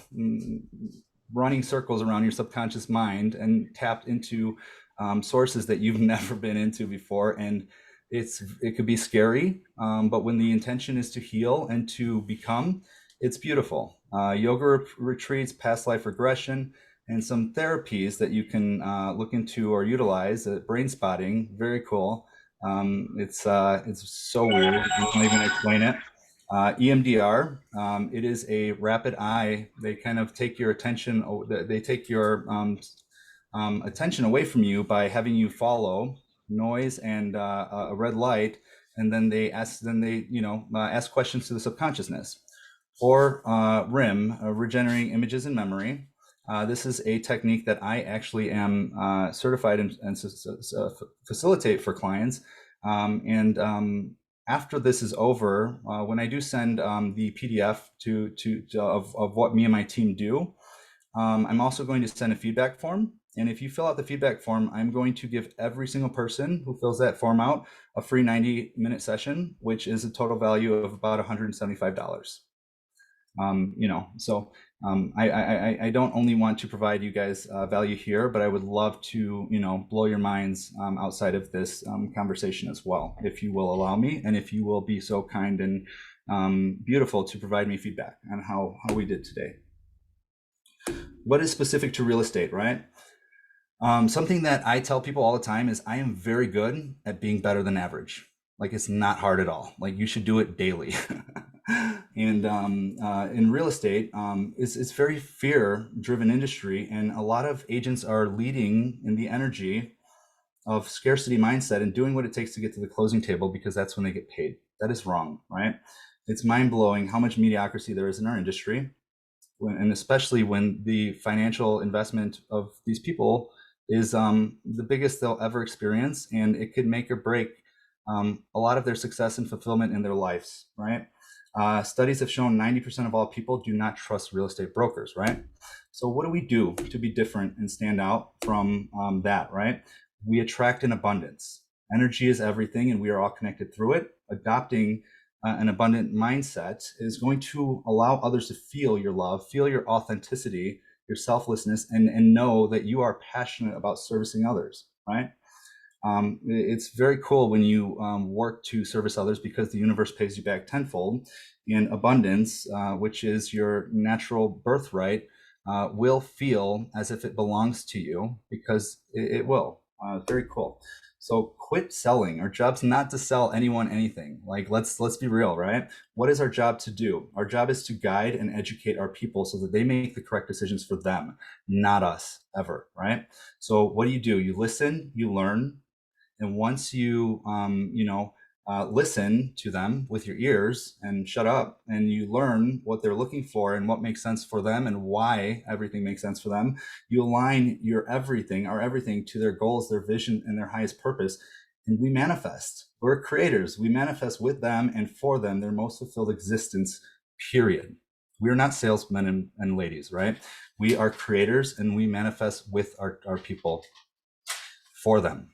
running circles around your subconscious mind and tapped into sources that you've never been into before. And it could be scary, but when the intention is to heal and to become, it's beautiful. Yoga retreats, past life regression, and some therapies that you can look into or utilize. Brain spotting, very cool. It's so weird. I can't even explain it. EMDR, it is a rapid eye. They kind of take your attention. They take your attention away from you by having you follow noise and a red light, and then they ask ask questions to the subconsciousness. Or RIM, regenerating images in memory. This is a technique that I actually am certified and facilitate for clients. After this is over, when I do send the PDF of what me and my team do, I'm also going to send a feedback form. And if you fill out the feedback form, I'm going to give every single person who fills that form out a free 90-minute session, which is a total value of about $175. So I don't only want to provide you guys value here, but I would love to, blow your minds outside of this conversation as well, if you will allow me, and if you will be so kind and beautiful to provide me feedback on how we did today. What is specific to real estate, right? Something that I tell people all the time is I am very good at being better than average. Like, it's not hard at all. Like, you should do it daily. And in real estate, it's very fear-driven industry, and a lot of agents are leading in the energy of scarcity mindset and doing what it takes to get to the closing table because that's when they get paid. That is wrong, right? It's mind-blowing how much mediocrity there is in our industry, and especially when the financial investment of these people is the biggest they'll ever experience, and it could make or break a lot of their success and fulfillment in their lives, right? Studies have shown 90% of all people do not trust real estate brokers, right? So what do we do to be different and stand out from that, right? We attract an abundance. Energy is everything, and we are all connected through it. Adopting an abundant mindset is going to allow others to feel your love, feel your authenticity, your selflessness, and know that you are passionate about servicing others, right? It's very cool when you work to service others because the universe pays you back tenfold. And abundance, which is your natural birthright, will feel as if it belongs to you because it will. Very cool. So quit selling. Our job's not to sell anyone anything. Like, let's be real, right? What is our job to do? Our job is to guide and educate our people so that they make the correct decisions for them, not us, ever, right? So what do? You listen, you learn, and once you listen to them with your ears and shut up, and you learn what they're looking for and what makes sense for them and why everything makes sense for them, you align your everything to their goals, their vision, and their highest purpose. And we manifest. We're creators. We manifest with them and for them their most fulfilled existence, period. We're not salesmen and ladies, right? We are creators, and we manifest with our people for them,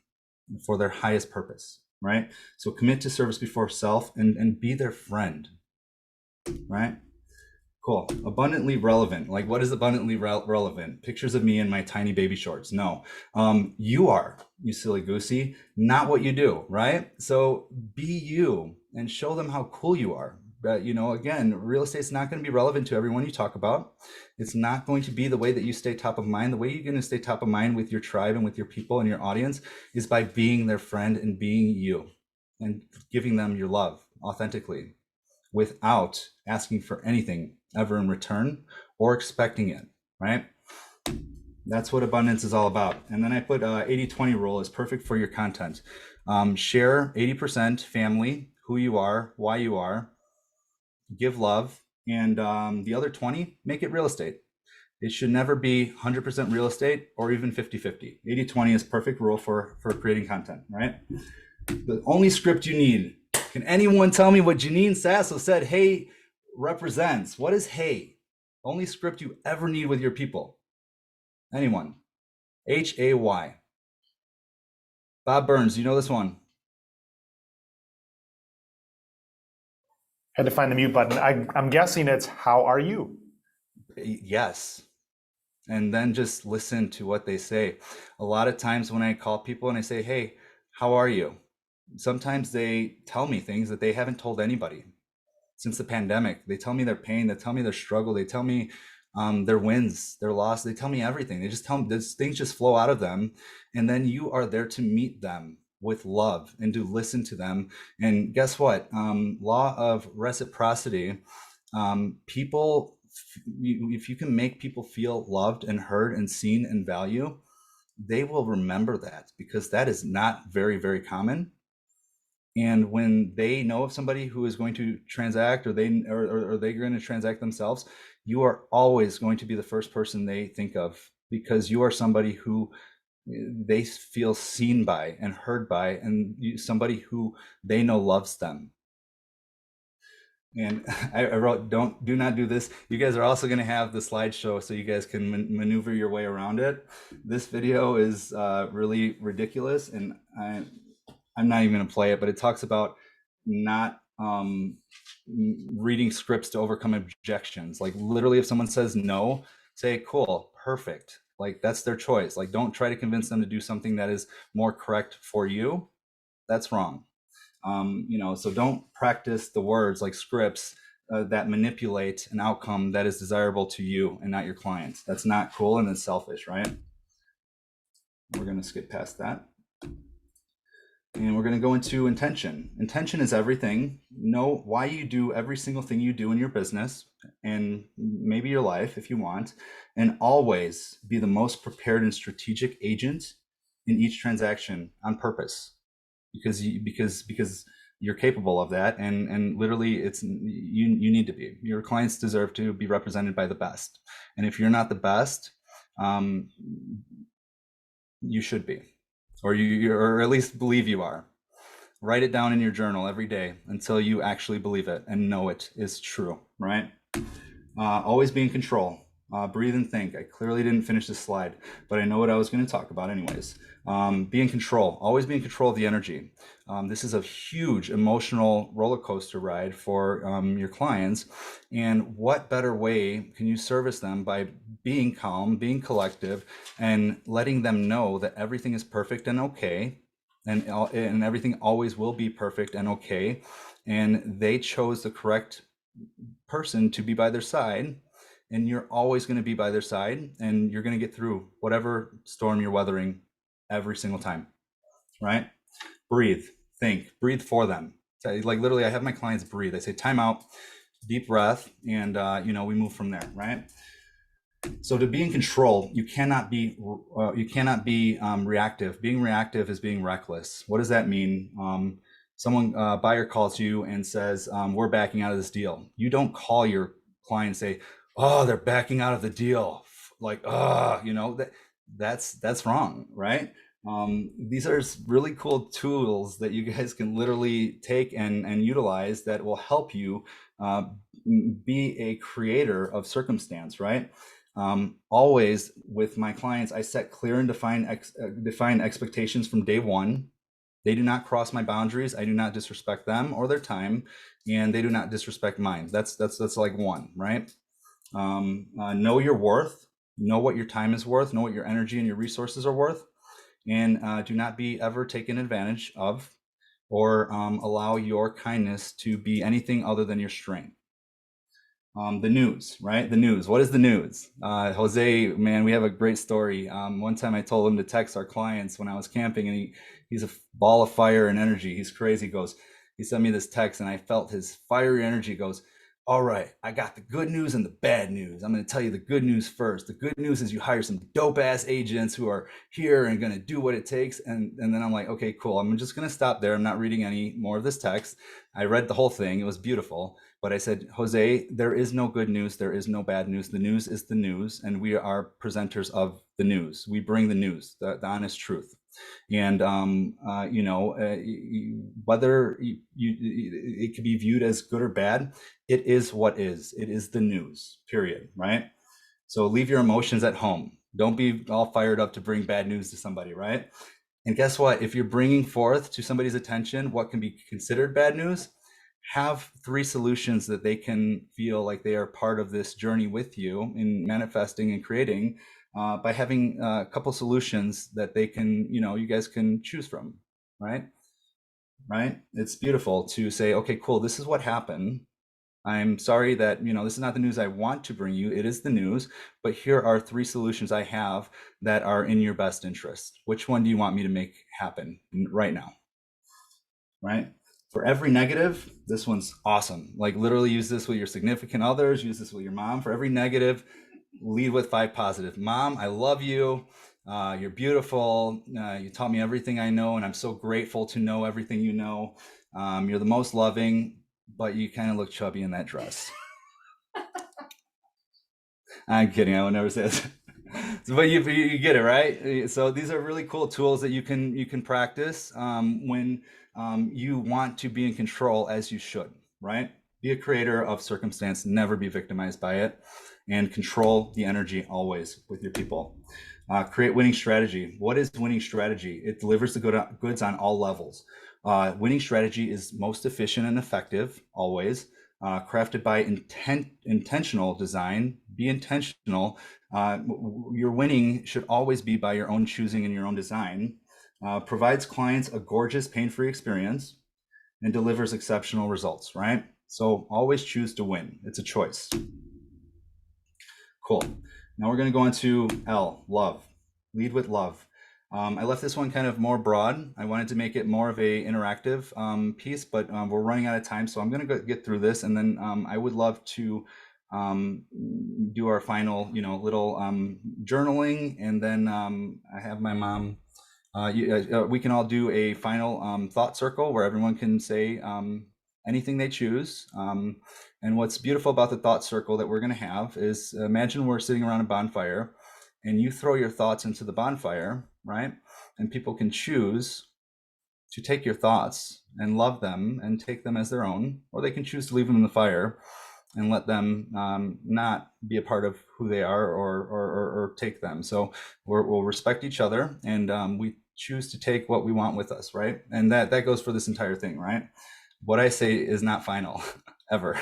for their highest purpose, right? So commit to service before self and be their friend, right? Cool. Abundantly relevant. Like, what is abundantly relevant? Pictures of me in my tiny baby shorts. No, you are, you silly goosey, not what you do, right? So be you and show them how cool you are. But, again, real estate's not going to be relevant to everyone you talk about. It's not going to be the way that you stay top of mind. The way you're going to stay top of mind with your tribe and with your people and your audience is by being their friend and being you and giving them your love authentically without asking for anything ever in return or expecting it, right? That's what abundance is all about. And then I put 80-20 rule is perfect for your content. Share 80% family, who you are, why you are, give love, and the other 20, make it real estate. It should never be 100% real estate or even 50-50. 80-20 is perfect rule for creating content, right? The only script you need. Can anyone tell me what Janine Sasso said hey represents? What is hey? Only script you ever need with your people. Anyone? H-A-Y. Bob Burns, you know this one? Had to find the mute button. I'm guessing it's how are you? Yes. And then just listen to what they say. A lot of times when I call people and I say, hey, how are you? Sometimes they tell me things that they haven't told anybody since the pandemic. They tell me their pain, they tell me their struggle, they tell me their wins, their loss, they tell me everything. They just tell me, these things just flow out of them. And then you are there to meet them with love and to listen to them. And guess what? Law of reciprocity, people, if you can make people feel loved and heard and seen and value, they will remember that, because that is not very, very common. And when they know of somebody who is going to transact, or they're going to transact themselves, you are always going to be the first person they think of, because you are somebody who they feel seen by and heard by, and somebody who they know loves them. And I wrote, do not do this. You guys are also going to have the slideshow so you guys can maneuver your way around it. This video is really ridiculous, and I'm not even going to play it, but it talks about not reading scripts to overcome objections. Like literally, if someone says no, say, cool, perfect. Like that's their choice. Like don't try to convince them to do something that is more correct for you. That's wrong. So don't practice the words like scripts that manipulate an outcome that is desirable to you and not your clients. That's not cool, and it's selfish, right? We're going to skip past that. And we're going to go into intention. Intention is everything. Know why you do every single thing you do in your business and maybe your life if you want, and always be the most prepared and strategic agent in each transaction on purpose, because you're capable of that, and literally it's you need to be. Your clients deserve to be represented by the best, and if you're not the best, you should be. Or or at least believe you are. Write it down in your journal every day until you actually believe it and know it is true, right? Always be in control. Breathe and think. I clearly didn't finish this slide, but I know what I was going to talk about anyways. Be in control. Always be in control of the energy. This is a huge emotional roller coaster ride for your clients. And what better way can you service them by being calm, being collective, and letting them know that everything is perfect and okay, and everything always will be perfect and okay, and they chose the correct person to be by their side, and you're always going to be by their side, and you're going to get through whatever storm you're weathering every single time, right? Breathe, think, breathe for them. Like literally, I have my clients breathe. I say time out, deep breath, and we move from there, right? So to be in control, you cannot be reactive. Being reactive is being reckless. What does that mean? Someone buyer calls you and says, we're backing out of this deal. You don't call your client and say, oh, they're backing out of the deal. Like, that's wrong, right? These are really cool tools that you guys can literally take and utilize that will help you be a creator of circumstance, right? Always with my clients, I set clear and defined expectations from day one. They do not cross my boundaries. I do not disrespect them or their time, and they do not disrespect mine. That's like one, right? Know your worth, know what your time is worth, know what your energy and your resources are worth, and do not be ever taken advantage of or allow your kindness to be anything other than your strength. The news, right? The news. What is the news? Jose, man, we have a great story. One time I told him to text our clients when I was camping, and he's a ball of fire and energy. He's crazy. He sent me this text, and I felt his fiery energy. Goes, all right, I got the good news and the bad news. I'm going to tell you the good news first. The good news is you hire some dope ass agents who are here and going to do what it takes. And then I'm like, okay, cool. I'm just going to stop there. I'm not reading any more of this text. I read the whole thing. It was beautiful. But I said, Jose, there is no good news. There is no bad news. The news is the news. And we are presenters of the news. We bring the news, the honest truth. And, whether it could be viewed as good or bad, it is what is. It is the news, period, right? So leave your emotions at home. Don't be all fired up to bring bad news to somebody, right? And guess what? If you're bringing forth to somebody's attention what can be considered bad news, have 3 solutions that they can feel like they are part of this journey with you in manifesting and creating, by having a couple solutions that they can, you guys can choose from, right? It's beautiful to say, okay, cool, this is what happened. I'm sorry that, this is not the news I want to bring you. It is the news, but here are 3 solutions I have that are in your best interest. Which one do you want me to make happen right now? Right? For every negative, this one's awesome. Like literally use this with your significant others, use this with your mom. For every negative, lead with 5 positive. Mom, I love you. You're beautiful. You taught me everything I know, and I'm so grateful to know everything you know. You're the most loving, but you kind of look chubby in that dress. I'm kidding. I would never say this. But you get it, right? So these are really cool tools that you can practice when you want to be in control, as you should, right? Be a creator of circumstance, never be victimized by it, and control the energy always with your people. Create winning strategy. What is winning strategy? It delivers the goods on all levels. Winning strategy is most efficient and effective always. Crafted by intentional design. Be intentional. Your winning should always be by your own choosing and your own design. Provides clients a gorgeous, pain-free experience and delivers exceptional results, right? So always choose to win. It's a choice. Cool. Now we're going to go into L, love. Lead with love. I left this one kind of more broad. I wanted to make it more of a interactive piece, but we're running out of time, so I'm going to get through this, and then I would love to do our final, little journaling, and then I have my mom. We can all do a final thought circle where everyone can say anything they choose. And what's beautiful about the thought circle that we're going to have is, imagine we're sitting around a bonfire and you throw your thoughts into the bonfire, right? And people can choose to take your thoughts and love them and take them as their own, or they can choose to leave them in the fire and let them not be a part of who they are, or take them. So we'll respect each other, and we choose to take what we want with us, right? And that goes for this entire thing, right? What I say is not final, ever.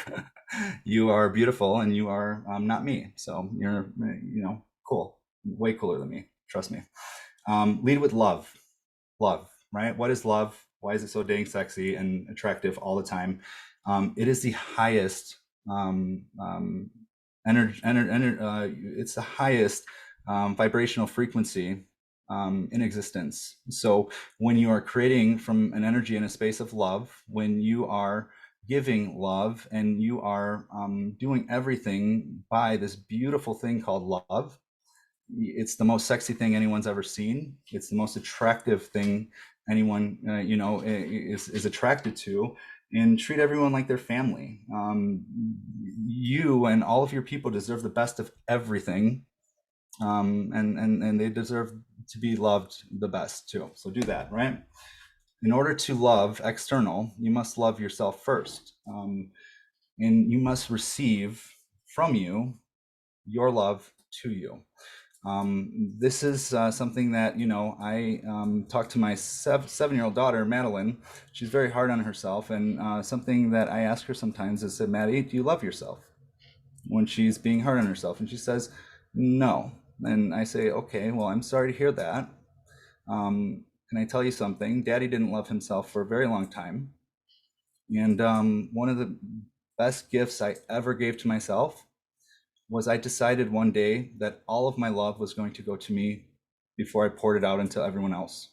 You are beautiful, and you are not me. So you're, cool, way cooler than me. Trust me. Lead with love. Love, right? What is love? Why is it so dang sexy and attractive all the time? It is the highest it's the highest vibrational frequency in existence. So when you are creating from an energy in a space of love, when you are giving love, and you are doing everything by this beautiful thing called love, it's the most sexy thing anyone's ever seen. It's the most attractive thing anyone is attracted to. And treat everyone like their family. You and all of your people deserve the best of everything, and they deserve to be loved the best too. So do that, right? In order to love external, you must love yourself first, and you must receive from you your love to you. This is something that, I talked to my 7-year-old daughter, Madeline. She's very hard on herself, and something that I ask her sometimes is, Maddie, do you love yourself? When she's being hard on herself, and she says, no. And I say, okay, well, I'm sorry to hear that. Can I tell you something? Daddy didn't love himself for a very long time. And one of the best gifts I ever gave to myself was I decided one day that all of my love was going to go to me before I poured it out into everyone else.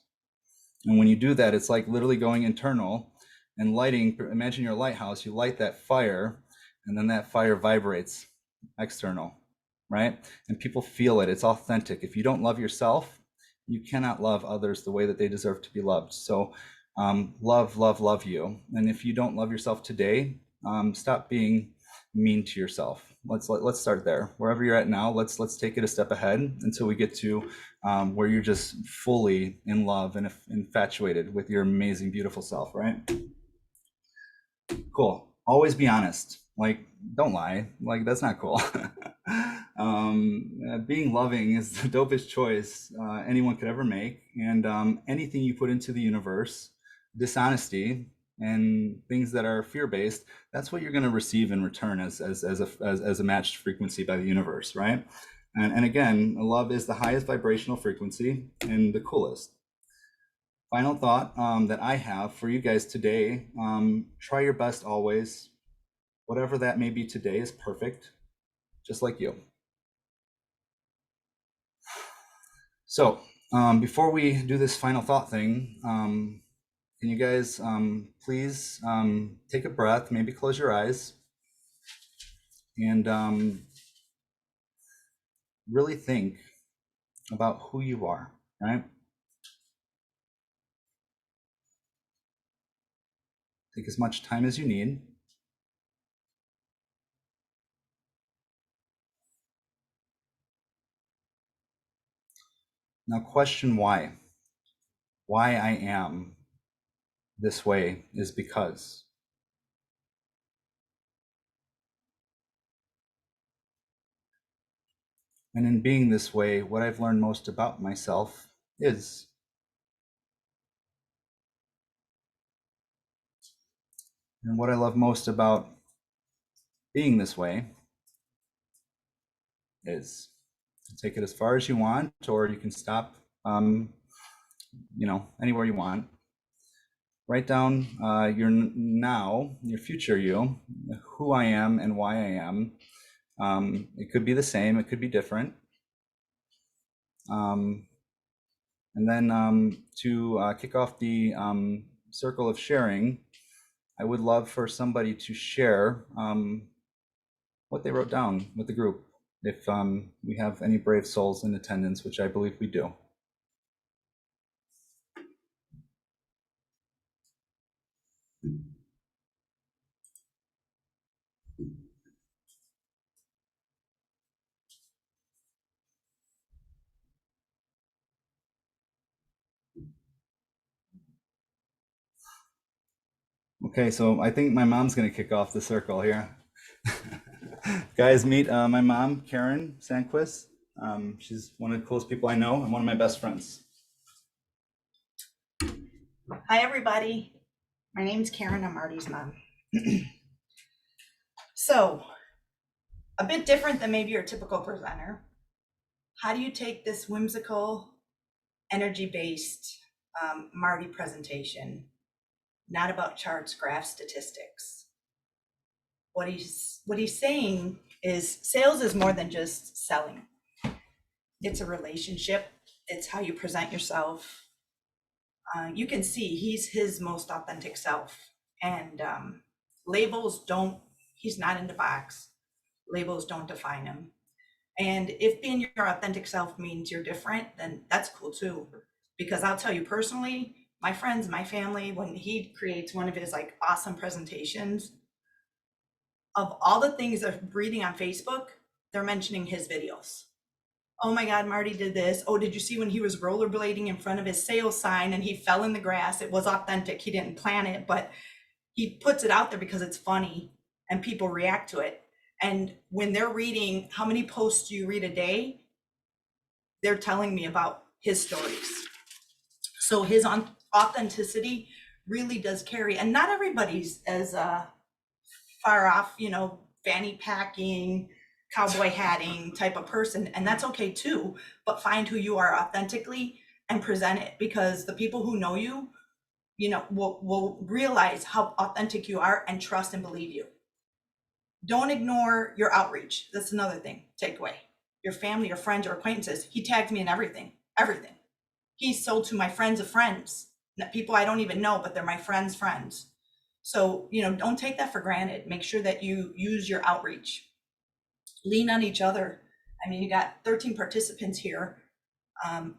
And when you do that, it's like literally going internal and lighting. Imagine you're a lighthouse, you light that fire, and then that fire vibrates external, right? And people feel it, it's authentic. If you don't love yourself, you cannot love others the way that they deserve to be loved. So love you. And if you don't love yourself today, Stop being mean to yourself. Let's start there. Wherever you're at now, let's take it a step ahead until we get to where you're just fully in love and infatuated with your amazing, beautiful self, right? Cool. Always be honest. Like, don't lie. Like, that's not cool. Being loving is the dopest choice anyone could ever make. And anything you put into the universe, dishonesty and things that are fear-based, that's what you're going to receive in return as a matched frequency by the universe, right? And again, love is the highest vibrational frequency and the coolest. Final thought that I have for you guys today, try your best always. Whatever that may be today is perfect, just like you. So before we do this final thought thing, can you guys please take a breath, maybe close your eyes, and really think about who you are, right? Take as much time as you need. Now question why. Why I am this way is because. And in being this way, what I've learned most about myself is. And what I love most about being this way is. Take it as far as you want, or you can stop, anywhere you want. Write down your now, your future you, who I am and why I am. It could be the same, it could be different. And then to kick off the circle of sharing, I would love for somebody to share what they wrote down with the group, if we have any brave souls in attendance, which I believe we do. Okay, so I think my mom's gonna kick off the circle here. Guys, meet my mom, Karen Sanquist. She's one of the closest people I know and one of my best friends. Hi, everybody. My name's Karen. I'm Marty's mom. So, a bit different than maybe your typical presenter. How do you take this whimsical, energy-based Marty presentation, not about charts, graphs, statistics? What he's saying is sales is more than just selling. It's a relationship. It's how you present yourself. You can see he's his most authentic self, and labels don't, he's not in the box. Labels don't define him. And if being your authentic self means you're different, then that's cool too. Because I'll tell you personally, my friends, my family, when he creates one of his like awesome presentations, of all the things they're reading on Facebook, they're mentioning his videos. Oh my God, Marty did this. Oh, did you see when he was rollerblading in front of his sales sign and he fell in the grass? It was authentic. He didn't plan it, but he puts it out there because it's funny and people react to it. And when they're reading, how many posts do you read a day? They're telling me about his stories. So his authenticity really does carry, and not everybody's as far off, fanny packing, cowboy hatting type of person, and that's okay too, but find who you are authentically and present it, because the people who know you, will realize how authentic you are and trust and believe you. Don't ignore your outreach. That's another thing, takeaway. Your family, your friends, your acquaintances. He tags me in everything. He's sold to my friends of friends, people I don't even know, but they're my friends' friends. So, don't take that for granted. Make sure that you use your outreach. Lean on each other. I mean, you got 13 participants here.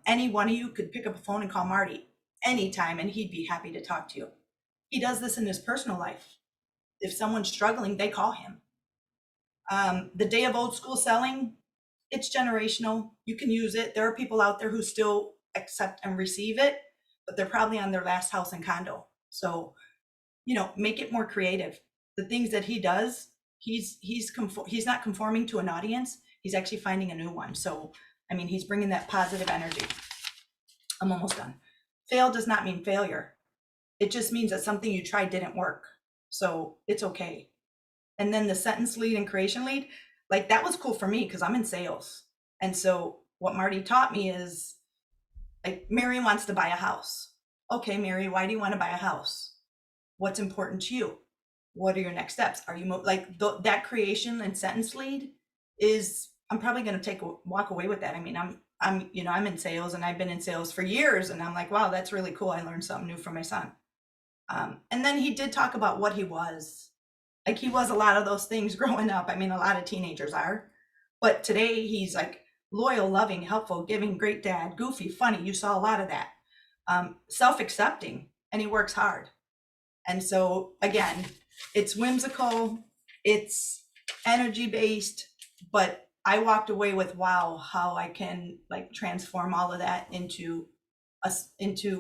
Any one of you could pick up a phone and call Marty anytime, and he'd be happy to talk to you. He does this in his personal life. If someone's struggling, they call him. The day of old school selling, it's generational. You can use it. There are people out there who still accept and receive it, but they're probably on their last house and condo. So, make it more creative. The things that he does, he's not conforming to an audience. He's actually finding a new one. So, he's bringing that positive energy. I'm almost done. Fail does not mean failure. It just means that something you tried didn't work. So it's okay. And then the sentence lead and creation lead, like that was cool for me because I'm in sales. And so what Marty taught me is, like, Mary wants to buy a house. Okay, Mary, why do you want to buy a house? What's important to you? What are your next steps? Are you that creation and sentence lead is, I'm probably going to walk away with that. I'm in sales, and I've been in sales for years, and I'm like, wow, that's really cool. I learned something new from my son. And then he did talk about what he was. Like, he was a lot of those things growing up. A lot of teenagers are, but today he's like loyal, loving, helpful, giving, great dad, goofy, funny. You saw a lot of that. Self-accepting, and he works hard. And so again, it's whimsical, it's energy-based, but I walked away with, wow, how I can like transform all of that into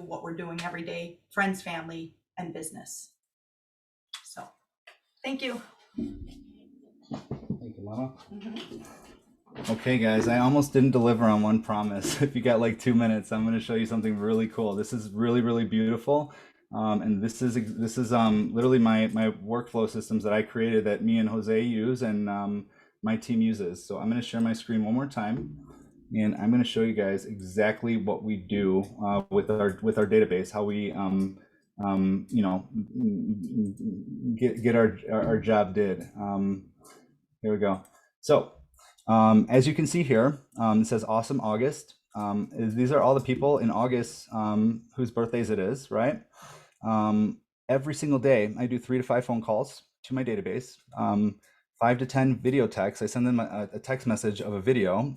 what we're doing every day, friends, family, and business. So thank you. Thank you, Mama. Okay, guys, I almost didn't deliver on one promise. If you got like 2 minutes, I'm going to show you something really cool. This is really, really beautiful. And this is literally my workflow systems that I created that me and Jose use and my team uses. So I'm going to share my screen one more time, and I'm going to show you guys exactly what we do with our database, how we get our job did. Here we go. So as you can see here, it says awesome August. These are all the people in August whose birthdays it is, right? Every single day, I do 3 to 5 phone calls to my database, 5 to 10 video texts. I send them a text message of a video.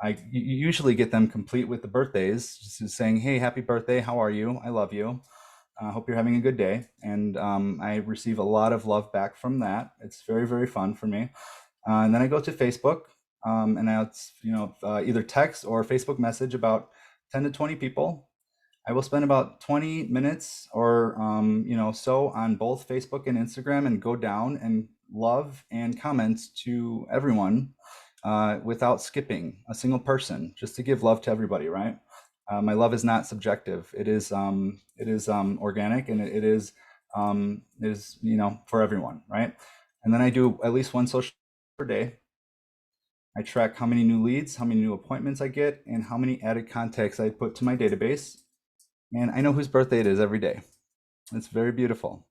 I usually get them complete with the birthdays, just saying, hey, happy birthday, how are you? I love you. I hope you're having a good day. And I receive a lot of love back from that. It's very, very fun for me. And then I go to Facebook, and I'll either text or Facebook message about 10 to 20 people. I will spend about 20 minutes or so on both Facebook and Instagram, and go down and love and comment to everyone without skipping a single person, just to give love to everybody, right? My love is not subjective. It is organic, and it is for everyone, right? And then I do at least one social per day. I track how many new leads, how many new appointments I get, and how many added contacts I put to my database. And I know whose birthday it is every day. It's very beautiful.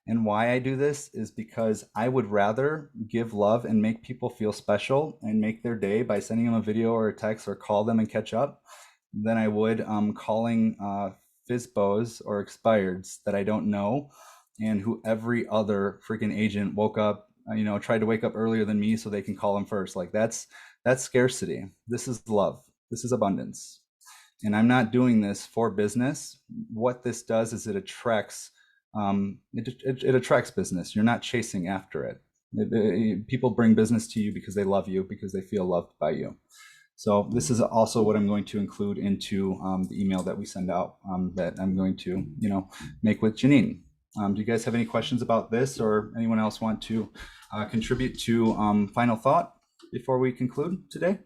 And why I do this is because I would rather give love and make people feel special and make their day by sending them a video or a text or call them and catch up than I would calling FISBOs or expireds that I don't know, and who every other freaking agent woke up, tried to wake up earlier than me so they can call them first. Like that's scarcity. This is love. This is abundance. And I'm not doing this for business. What this does is it attracts business. You're not chasing after it. People bring business to you because they love you, because they feel loved by you. So this is also what I'm going to include into the email that we send out, that I'm going to make with Janine. Do you guys have any questions about this, or anyone else want to contribute to final thought before we conclude today?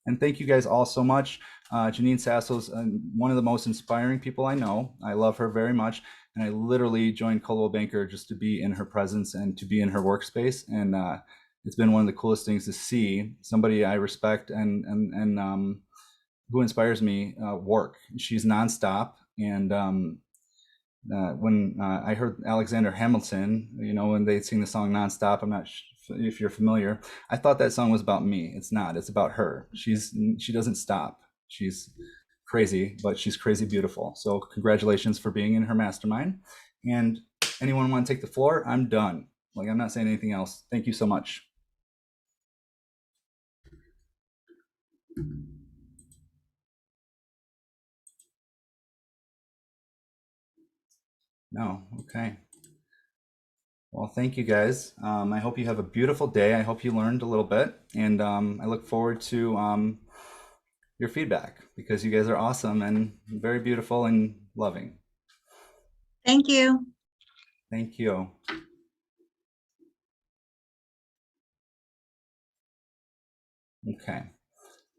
And thank you guys all so much. Janine Sasso's one of the most inspiring people I know. I love her very much. And I literally joined Coldwell Banker just to be in her presence and to be in her workspace. And it's been one of the coolest things to see somebody I respect and who inspires me work. She's nonstop. And when I heard Alexander Hamilton, when they sing the song Nonstop, I'm not if you're familiar, I thought that song was about me. It's not. It's about her. She doesn't stop. She's crazy, but she's crazy beautiful. So congratulations for being in her mastermind. And anyone want to take the floor? I'm done. I'm not saying anything else. Thank you so much. No. Okay. Well, thank you guys. I hope you have a beautiful day. I hope you learned a little bit, and I look forward to your feedback because you guys are awesome and very beautiful and loving. Thank you. Thank you. Okay,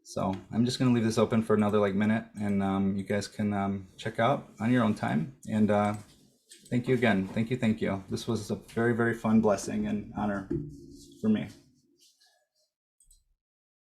so I'm just gonna leave this open for another minute, and you guys can check out on your own time. And thank you again. Thank you. This was a very, very fun blessing and honor for me.